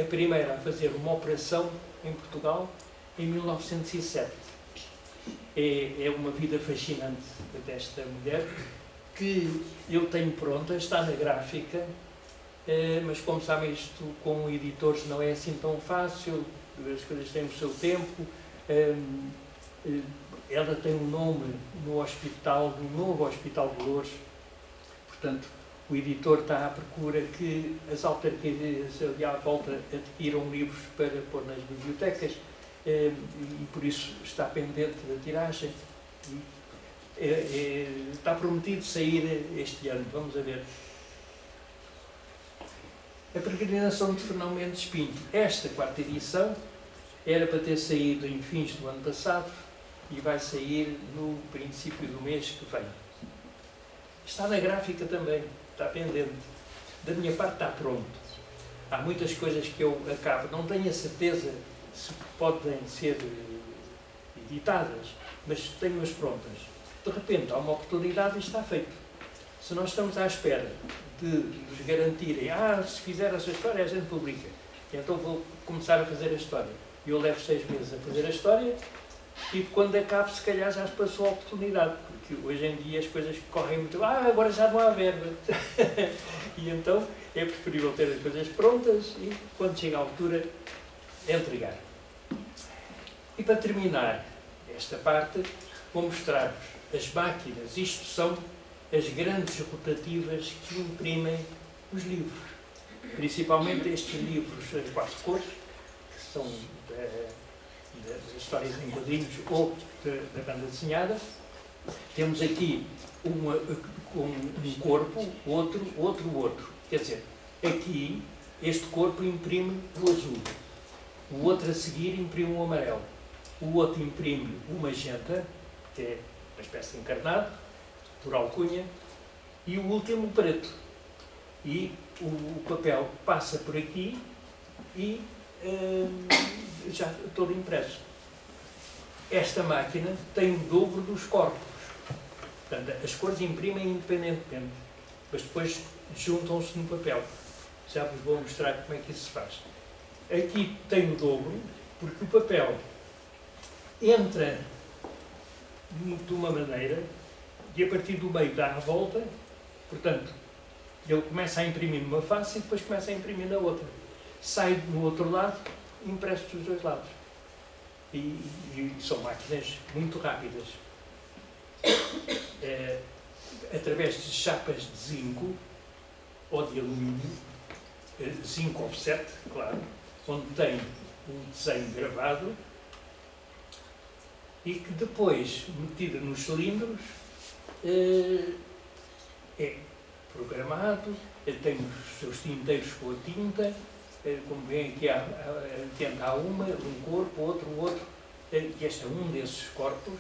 a primeira a fazer uma operação em Portugal em 1907. É uma vida fascinante desta mulher, que eu tenho pronta, está na gráfica, mas como sabem, isto com editores não é assim tão fácil, as coisas têm o seu tempo. Ela tem um nome no hospital, no novo Hospital de Loures, portanto o editor está à procura que as autarquias ali à volta adquiram livros para pôr nas bibliotecas, e por isso está pendente da tiragem. Está prometido sair este ano, vamos a ver. A Peregrinação de Fernão Mendes Pinto. Esta quarta edição era para ter saído em fins do ano passado e vai sair no princípio do mês que vem. Está na gráfica também, está pendente. Da minha parte está pronto. Há muitas coisas que eu acabo, não tenho a certeza se podem ser editadas, mas tenho-as prontas. De repente há uma oportunidade e está feito. Se nós estamos à espera de nos garantirem, se fizer essa história a gente publica, então vou começar a fazer a história. Eu levo 6 meses a fazer a história e quando acabe se calhar já se passou a oportunidade, porque hoje em dia as coisas correm muito, agora já não há verba. E então é preferível ter as coisas prontas e quando chega a altura entregar. E para terminar esta parte, vou mostrar-vos as máquinas. Isto são as grandes rotativas que imprimem os livros. Principalmente estes livros em 4 cores, que são das histórias em quadrinhos ou da banda desenhada. Temos aqui um corpo, outro. Quer dizer, aqui este corpo imprime o azul, o outro a seguir imprime o amarelo, o outro imprime o magenta, que é uma espécie de encarnado, por alcunha, e o último o preto. E o papel passa por aqui e já todo impresso. Esta máquina tem o dobro dos corpos. Portanto, as cores imprimem independentemente, mas depois juntam-se no papel. Já vos vou mostrar como é que isso se faz. Aqui tem o dobro, porque o papel entra de uma maneira e a partir do meio dá a volta, portanto, ele começa a imprimir numa face e depois começa a imprimir na outra. Sai no outro lado, impresso dos dois lados. E são máquinas muito rápidas. Através de chapas de zinco ou de alumínio, zinco offset, claro, onde tem o desenho gravado e que depois, metida nos cilindros, é programado, tem os seus tinteiros com a tinta, como vem aqui há um corpo, outro, e este é um desses corpos.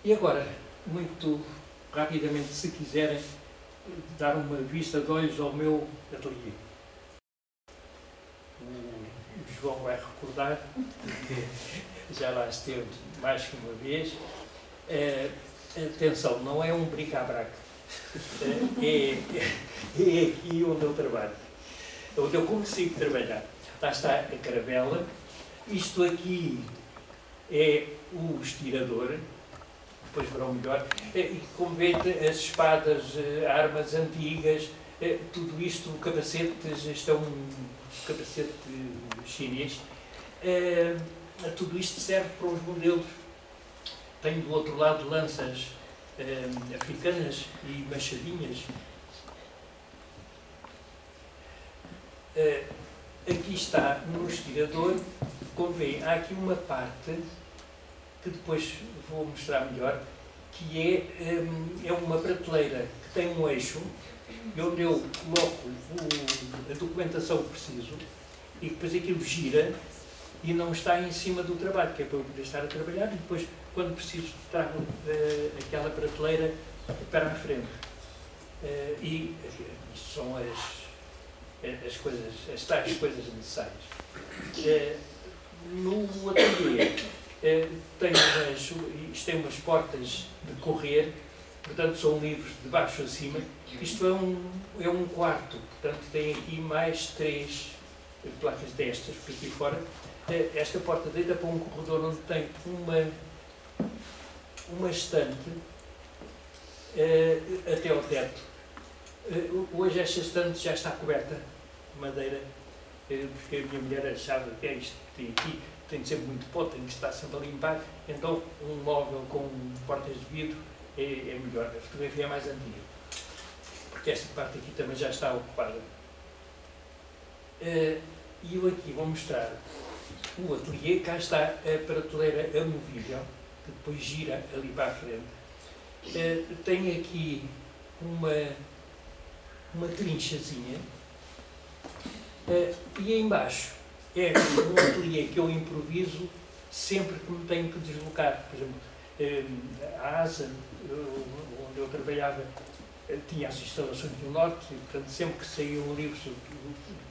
E agora, muito rapidamente, se quiserem, dar uma vista de olhos ao meu ateliê. O João vai recordar, porque já lá esteve mais que uma vez. Atenção, não é um bric-a-brac. É aqui onde eu trabalho, onde eu consigo trabalhar. Lá está a caravela. Isto aqui é o estirador. Depois verão melhor. E como vê, as espadas, armas antigas, tudo isto, capacetes, este é um capacete chinês, tudo isto serve para os modelos. Tenho do outro lado lanças africanas e machadinhas. Aqui está no estirador, como veem, há aqui uma parte que depois vou mostrar melhor, que é uma prateleira que tem um eixo, onde eu coloco a documentação que preciso, e depois aquilo gira e não está em cima do trabalho, que é para eu poder estar a trabalhar, e depois, quando preciso, trago aquela prateleira para a frente. E isto são as coisas, as tais coisas necessárias. No ateliê, isto tem umas portas de correr, portanto são livros de baixo a cima. Isto é um quarto, portanto tem aqui mais 3 placas destas por aqui fora. Esta porta deita para um corredor onde tem uma estante até ao teto. Hoje esta estante já está coberta de madeira, porque a minha mulher achava que isto tem aqui, tem sempre muito pó, tem que estar sempre a limpar, então um móvel com portas de vidro é melhor. A fotografia é mais antiga, porque esta parte aqui também já está ocupada. E eu aqui vou mostrar o ateliê. Cá está a prateleira amovível, que depois gira ali para a frente. Tem aqui uma trinchazinha, e aí embaixo é um ateliê que eu improviso sempre que me tenho que deslocar. Por exemplo, a ASA, onde eu trabalhava, tinha as instalações do Norte, e portanto sempre que saía um livro eu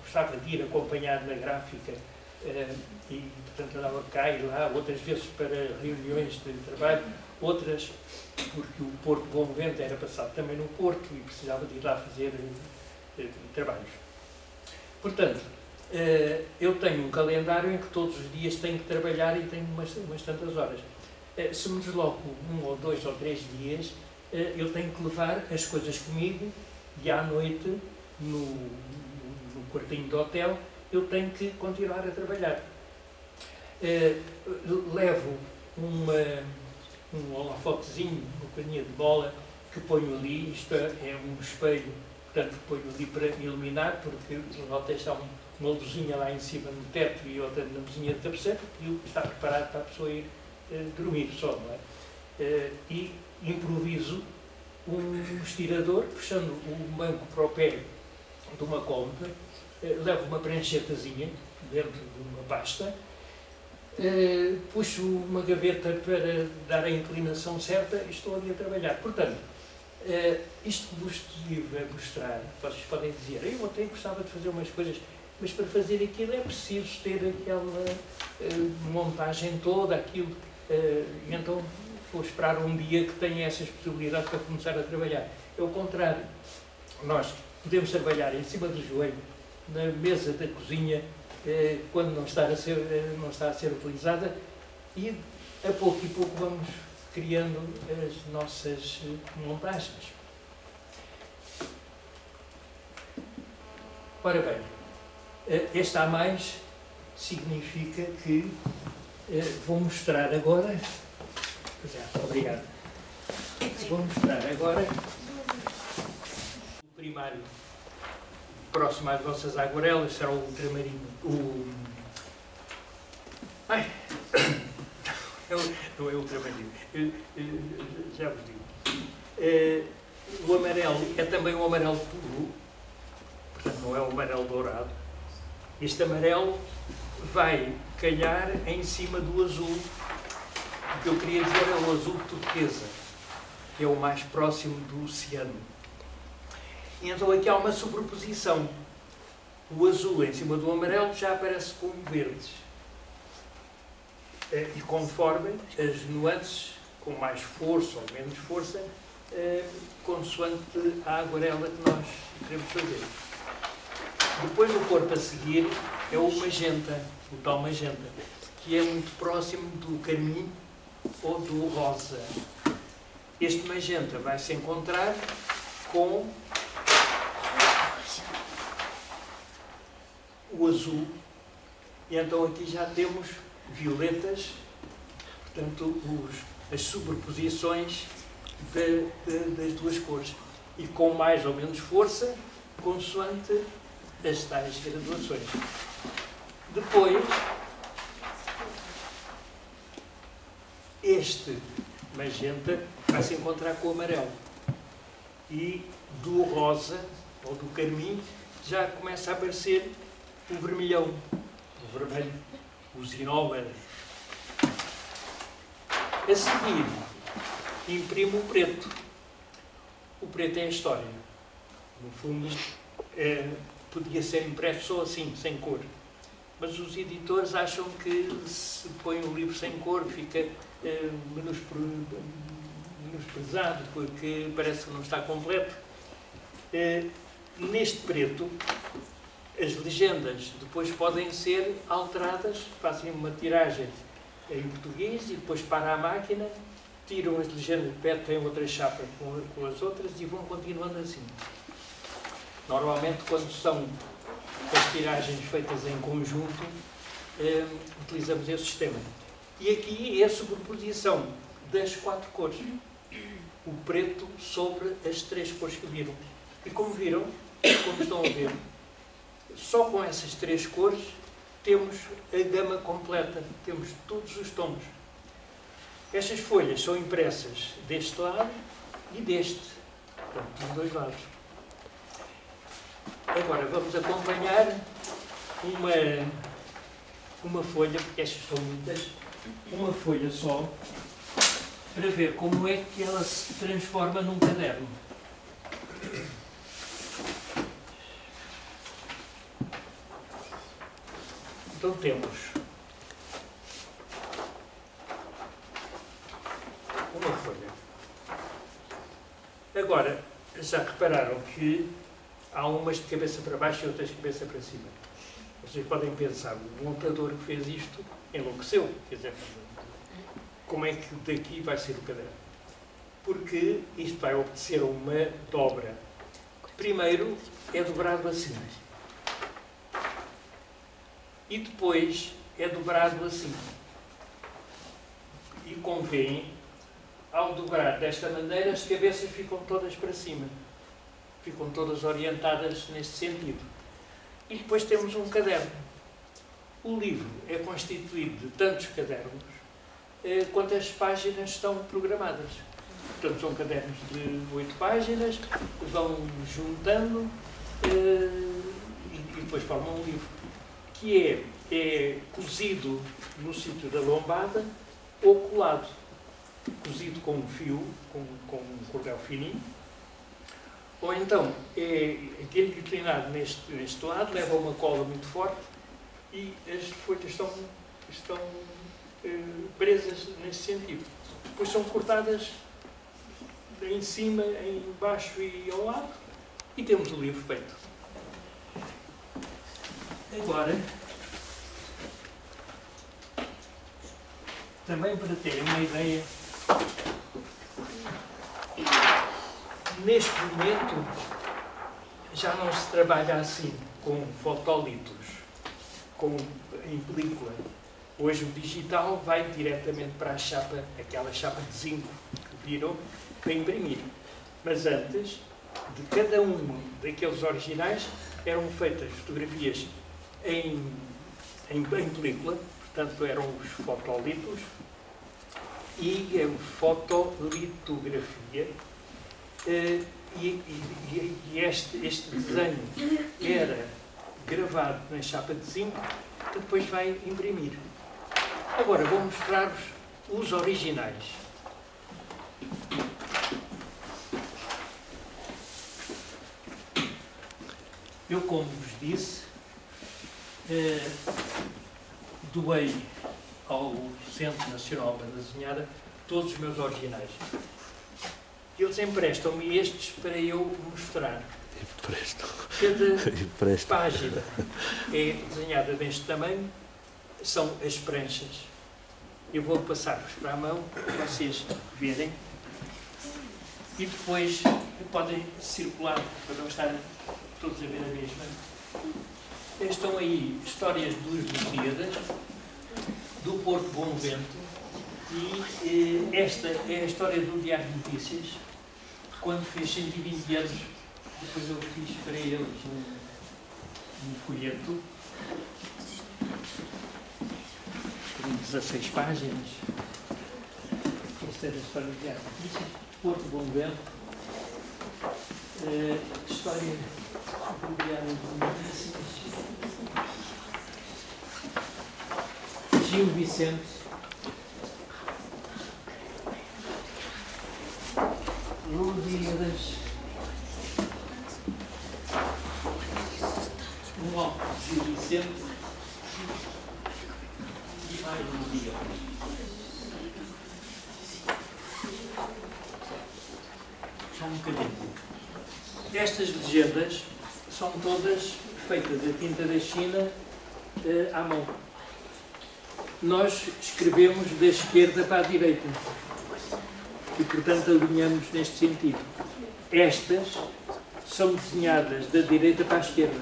gostava de ir acompanhar na gráfica, e portanto andava cá e lá, outras vezes para reuniões de trabalho, outras porque o Porto Bom Vento era passado também no Porto e precisava de ir lá fazer trabalhos. Portanto, eu tenho um calendário em que todos os dias tenho que trabalhar e tenho umas tantas horas. Se me desloco 1 ou 2 ou 3 dias, eu tenho que levar as coisas comigo e à noite, no quartinho do hotel, eu tenho que continuar a trabalhar. Levo um holofotezinho, uma coisinha de bola, que ponho ali. Isto é um espelho, portanto ponho ali para iluminar, porque no hotel está uma luzinha lá em cima no teto e outra na mesinha de cabeceira, e está preparado para a pessoa ir dormir só, não é? E improviso um estirador, puxando um banco para o pé de uma cômoda, levo uma pranchetazinha dentro de uma pasta, puxo uma gaveta para dar a inclinação certa e estou ali a trabalhar. Portanto, isto que vos estive a mostrar, vocês podem dizer, eu até gostava de fazer umas coisas, mas para fazer aquilo é preciso ter aquela montagem toda, aquilo, e então vou esperar um dia que tenha essas possibilidades para começar a trabalhar. É o contrário. Nós podemos trabalhar em cima do joelho, na mesa da cozinha, quando não está a ser utilizada, e a pouco e pouco vamos criando as nossas montagens. Ora bem, este a mais significa que vou mostrar agora. Já, obrigado. Vou mostrar agora o primário próximo às vossas aguarelas, será o ultramarino. Não é ultramarino. Já vos digo. O amarelo é também um amarelo puro, portanto não é um amarelo dourado. Este amarelo vai calhar em cima do azul. O que eu queria dizer é o azul turquesa, que é o mais próximo do oceano. E então aqui há uma sobreposição. O azul em cima do amarelo já aparece como verdes. E conforme as nuances, com mais força ou menos força, consoante a aguarela que nós queremos fazer. Depois o corpo a seguir é o magenta, o tal magenta, que é muito próximo do carmim ou do rosa. Este magenta vai se encontrar com o azul, e então aqui já temos violetas, portanto as sobreposições das duas cores, e com mais ou menos força, consoante as tais graduações. Depois, este magenta vai se encontrar com o amarelo, e do rosa ou do carmim já começa a aparecer o vermelhão, o vermelho, o zinóber. A seguir, imprimo o preto. O preto é a história. No fundo, podia ser impresso só assim, sem cor. Mas os editores acham que se põe o livro sem cor fica menosprezado, porque parece que não está completo. Neste preto, as legendas depois podem ser alteradas, fazem uma tiragem em português e depois para a máquina, tiram as legendas, metem outra chapa com as outras e vão continuando assim. Normalmente, quando são as tiragens feitas em conjunto, utilizamos esse sistema. E aqui é a sobreposição das 4 cores. O preto sobre as 3 cores que viram. E como viram, como estão a ver, só com essas 3 cores temos a gama completa, temos todos os tons. Estas folhas são impressas deste lado e deste, portanto, dos dois lados. Agora vamos acompanhar uma folha, porque estas são muitas, uma folha só, para ver como é que ela se transforma num caderno. Então temos uma folha. Agora, já repararam que há umas de cabeça para baixo e outras de cabeça para cima. Vocês podem pensar, o montador que fez isto enlouqueceu. Quer dizer, como é que daqui vai ser o caderno? Porque isto vai obedecer a uma dobra. Primeiro é dobrado assim. E depois é dobrado assim. E convém, ao dobrar desta maneira, as cabeças ficam todas para cima. Ficam todas orientadas neste sentido. E depois temos um caderno. O livro é constituído de tantos cadernos quantas páginas estão programadas. Portanto, são cadernos de 8 páginas, vão juntando e depois formam um livro, que é cozido no sítio da lombada ou colado. Cozido com um fio, com um cordel fininho, ou então é inclinado neste lado, leva uma cola muito forte e as folhas estão presas nesse sentido. Depois são cortadas em cima, em baixo e ao lado e temos o livro feito. Agora, também para terem uma ideia, neste momento já não se trabalha assim com fotolitos, em película. Hoje o digital vai diretamente para a chapa, aquela chapa de zinco que viram, para imprimir. Mas antes, de cada um daqueles originais, eram feitas fotografias em película, portanto eram os fotolitos, e a fotolitografia, e este desenho era gravado na chapa de zinco, que depois vai imprimir. Agora vou mostrar-vos os originais. Eu, como vos disse, doei ao Centro Nacional da Desenhada todos os meus originais. Eles emprestam-me estes para eu mostrar. Cada página é desenhada deste tamanho, são as pranchas. Eu vou passar-vos para a mão para vocês verem e depois podem circular para não estar todos a ver a mesma. Estão aí histórias dos Lusíadas, do Porto Bom Vento, e esta é a história do Diário de Notícias. Quando fez 120 anos, depois eu fiz para eles um folheto com 16 páginas. Esta é a história do Diário de Notícias, Porto Bom Vento, história do Diário de Notícias, Gil Vicente, Lusíadas, um óculos de Gil Vicente e mais um dia. Só um bocadinho. Estas legendas são todas feitas a tinta da China à mão. Nós escrevemos da esquerda para a direita e, portanto, alinhamos neste sentido. Estas são desenhadas da direita para a esquerda,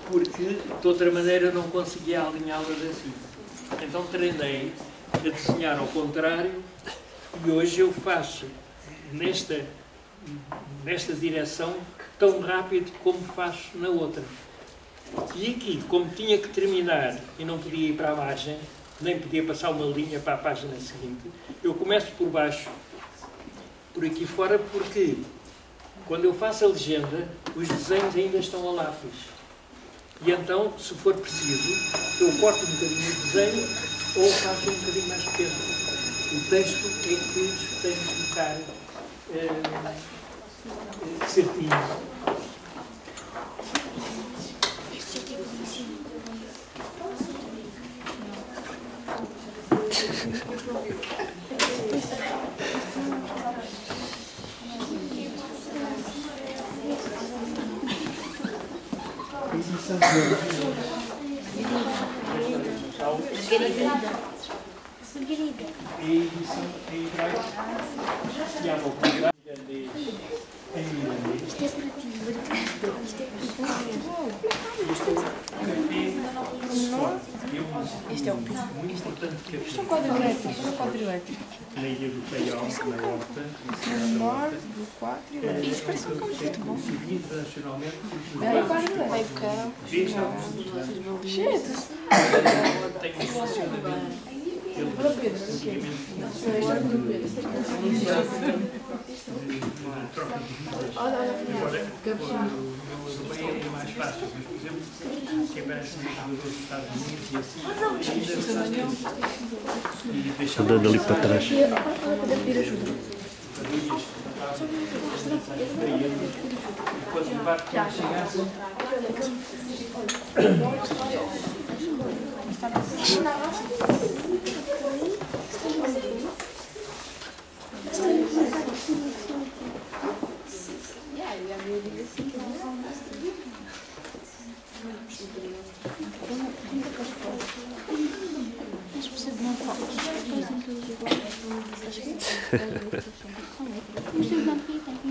porque, de outra maneira, não conseguia alinhá-las assim. Então, treinei a desenhar ao contrário e hoje eu faço nesta direção tão rápido como faço na outra. E aqui, como tinha que terminar e não podia ir para a margem, nem podia passar uma linha para a página seguinte, eu começo por baixo, por aqui fora, porque quando eu faço a legenda, os desenhos ainda estão a lápis. E então, se for preciso, eu corto um bocadinho o desenho ou faço um bocadinho mais pequeno. O texto é que tem de ficar certinho. Margarida. A edição em hebraico e à volta em irlandês. Isto é para ti, Margarida. Isto é para ti. Isto é o café suor. Este é o muito importante café. Isto é um quadro elétrico. Isto é um quadro elétrico. Na ilha do Paiol, na Horta. No norte, do 4 e agora. Isso parece um campo de futebol. Internacionalmente. É, guarda. Meio campo. Cheio. Tem um funcionamento. Olha o Pedro, o quê? Olha, Também é mais fácil, mas, por exemplo, quem parece um jogador dos Estados Unidos e assim, e deixar Andando ali para trás. quando o barco chegasse,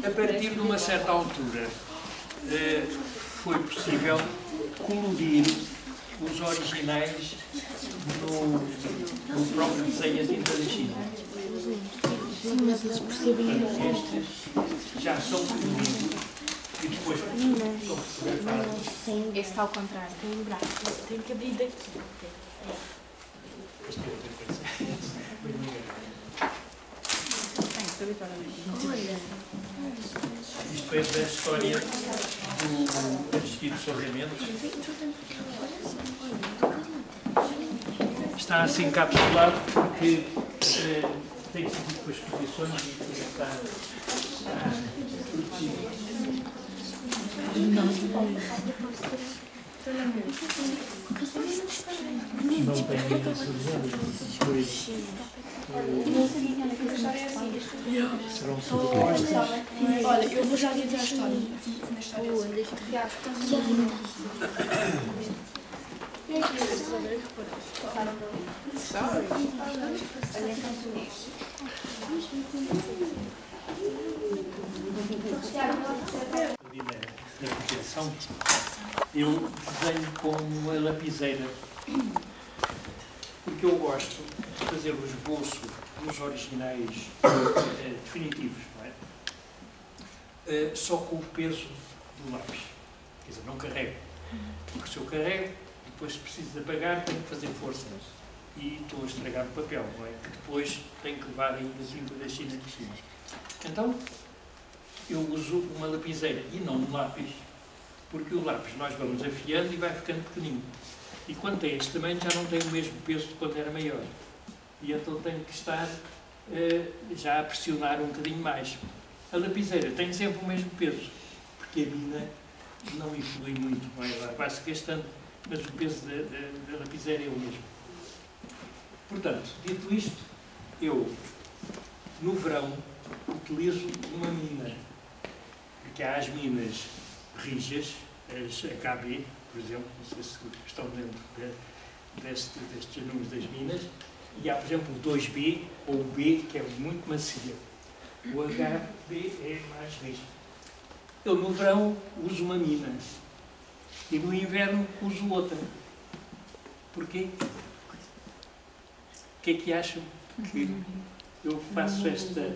a partir de uma certa altura, foi possível colorir os originais no próprio desenho a tinta da China. Estes já são coloridos e depois são fotografados. Esse está ao contrário. Tem que abrir daqui. Isto é da história do Agostinho Sorramentos. Está assim encapsulado porque tem que seguir com as posições e está protegido. Não tem Olha, eu vou já adiantar a história. Na projeção, eu desenho com uma lapiseira, porque eu gosto de fazer o esboço dos originais definitivos, não é? Só com o peso do lápis. Quer dizer, não carrego. Porque se eu carrego, depois se preciso de apagar, tenho que fazer força. E estou a estragar o papel, não é? Que depois tenho que levar ainda a tinta da China por cima. Então, eu uso uma lapiseira e não um lápis, porque o lápis nós vamos afiando e vai ficando pequenino. E quando tem este tamanho já não tem o mesmo peso de quando era maior. E então tenho que estar já a pressionar um bocadinho mais. A lapiseira tem sempre o mesmo peso, porque a mina não influi muito, não é? Vai-se gastando, mas o peso da lapiseira é o mesmo. Portanto, dito isto, eu, no verão, utilizo uma mina, porque há as minas rijas, as HB, por exemplo, não sei se estão dentro destes números das minas, e há, por exemplo, o 2B ou o B, que é muito macia. O HB é mais rígido. Eu, no verão, uso uma mina, e no inverno uso outra. Porquê? O que é que acham que eu faço esta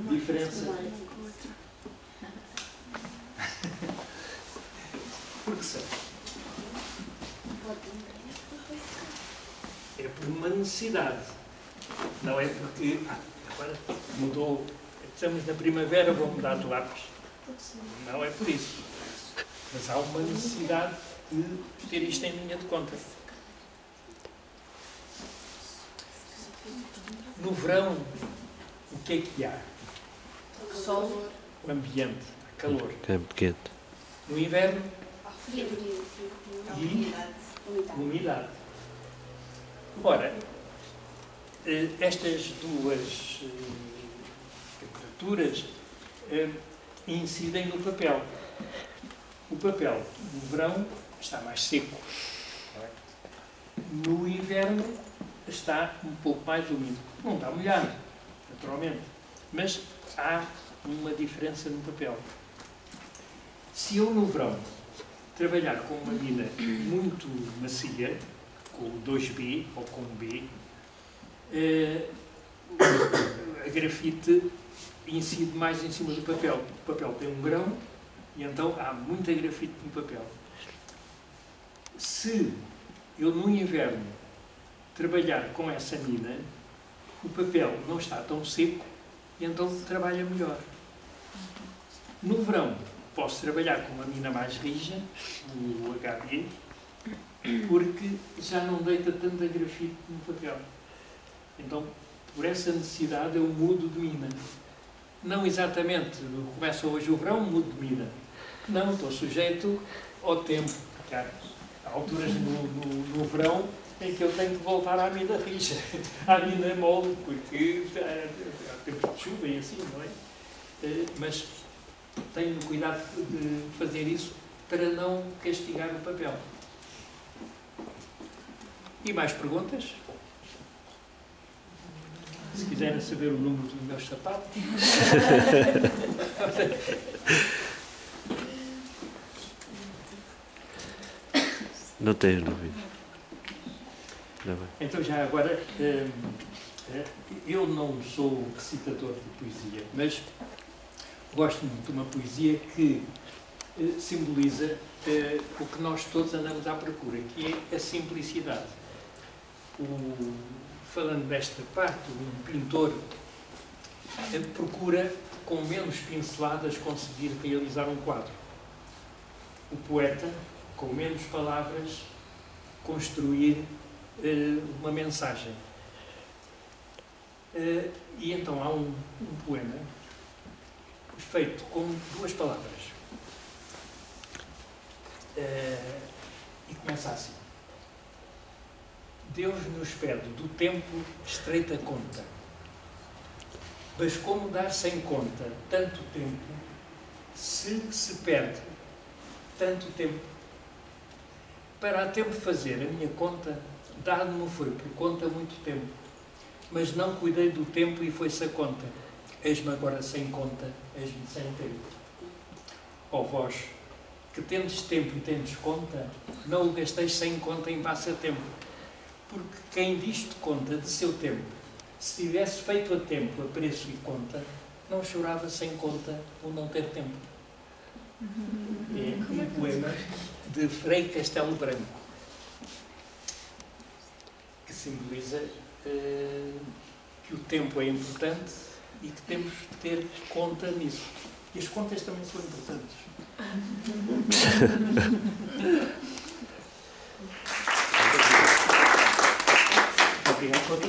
diferença? Porque sei. É por uma necessidade. Não é porque agora mudou. Estamos na primavera, vou mudar de lápis. Não é por isso. Mas há uma necessidade de ter isto em linha de conta. No verão, o que é que há? Sol. O ambiente, calor. É muito quente. No inverno, e umidade. Ora, estas duas temperaturas incidem no papel. O papel, no verão, está mais seco. Não é? No inverno, está um pouco mais úmido. Não está molhado, naturalmente, mas há uma diferença no papel. Se eu, no verão, trabalhar com uma mina muito macia, com o 2B ou com o B, a grafite incide mais em cima do papel. O papel tem um grão e então há muita grafite no papel. Se eu no inverno trabalhar com essa mina, o papel não está tão seco e então trabalha melhor. No verão posso trabalhar com uma mina mais rija, o HB, porque já não deita tanta grafite no papel. Então, por essa necessidade, eu mudo de mina. Não exatamente, começa hoje o verão, mudo de mina. Não, estou sujeito ao tempo. Há alturas no verão em que eu tenho que voltar à mina rija, à mina mole, porque há tempos de chuva e assim, não é? Mas tenho cuidado de fazer isso para não castigar o papel. E mais perguntas? Se quiserem saber o número dos meus sapatos. Não tenho dúvida. Então, já agora, eu não sou recitador de poesia, mas gosto muito de uma poesia que simboliza o que nós todos andamos à procura, que é a simplicidade. Falando desta parte, um pintor procura, com menos pinceladas, conseguir realizar um quadro. O poeta, com menos palavras, construir uma mensagem. E então há um poema feito com 2 palavras. E começa assim. Deus nos pede do tempo estreita conta, mas como dar sem conta tanto tempo, se perde tanto tempo? Para a tempo fazer a minha conta, dado-me foi por conta muito tempo, mas não cuidei do tempo e foi-se a conta. Eis-me agora sem conta, eis-me sem tempo. Ó vós, que tendes tempo e tendes conta, não o gasteis sem conta em passatempo. Porque quem diz-te conta de seu tempo, se tivesse feito a tempo, a preço e conta, não chorava sem conta o não ter tempo. É um poema de Frei Castelo Branco, que simboliza que o tempo é importante e que temos de ter conta nisso. E as contas também são importantes. Obrigado.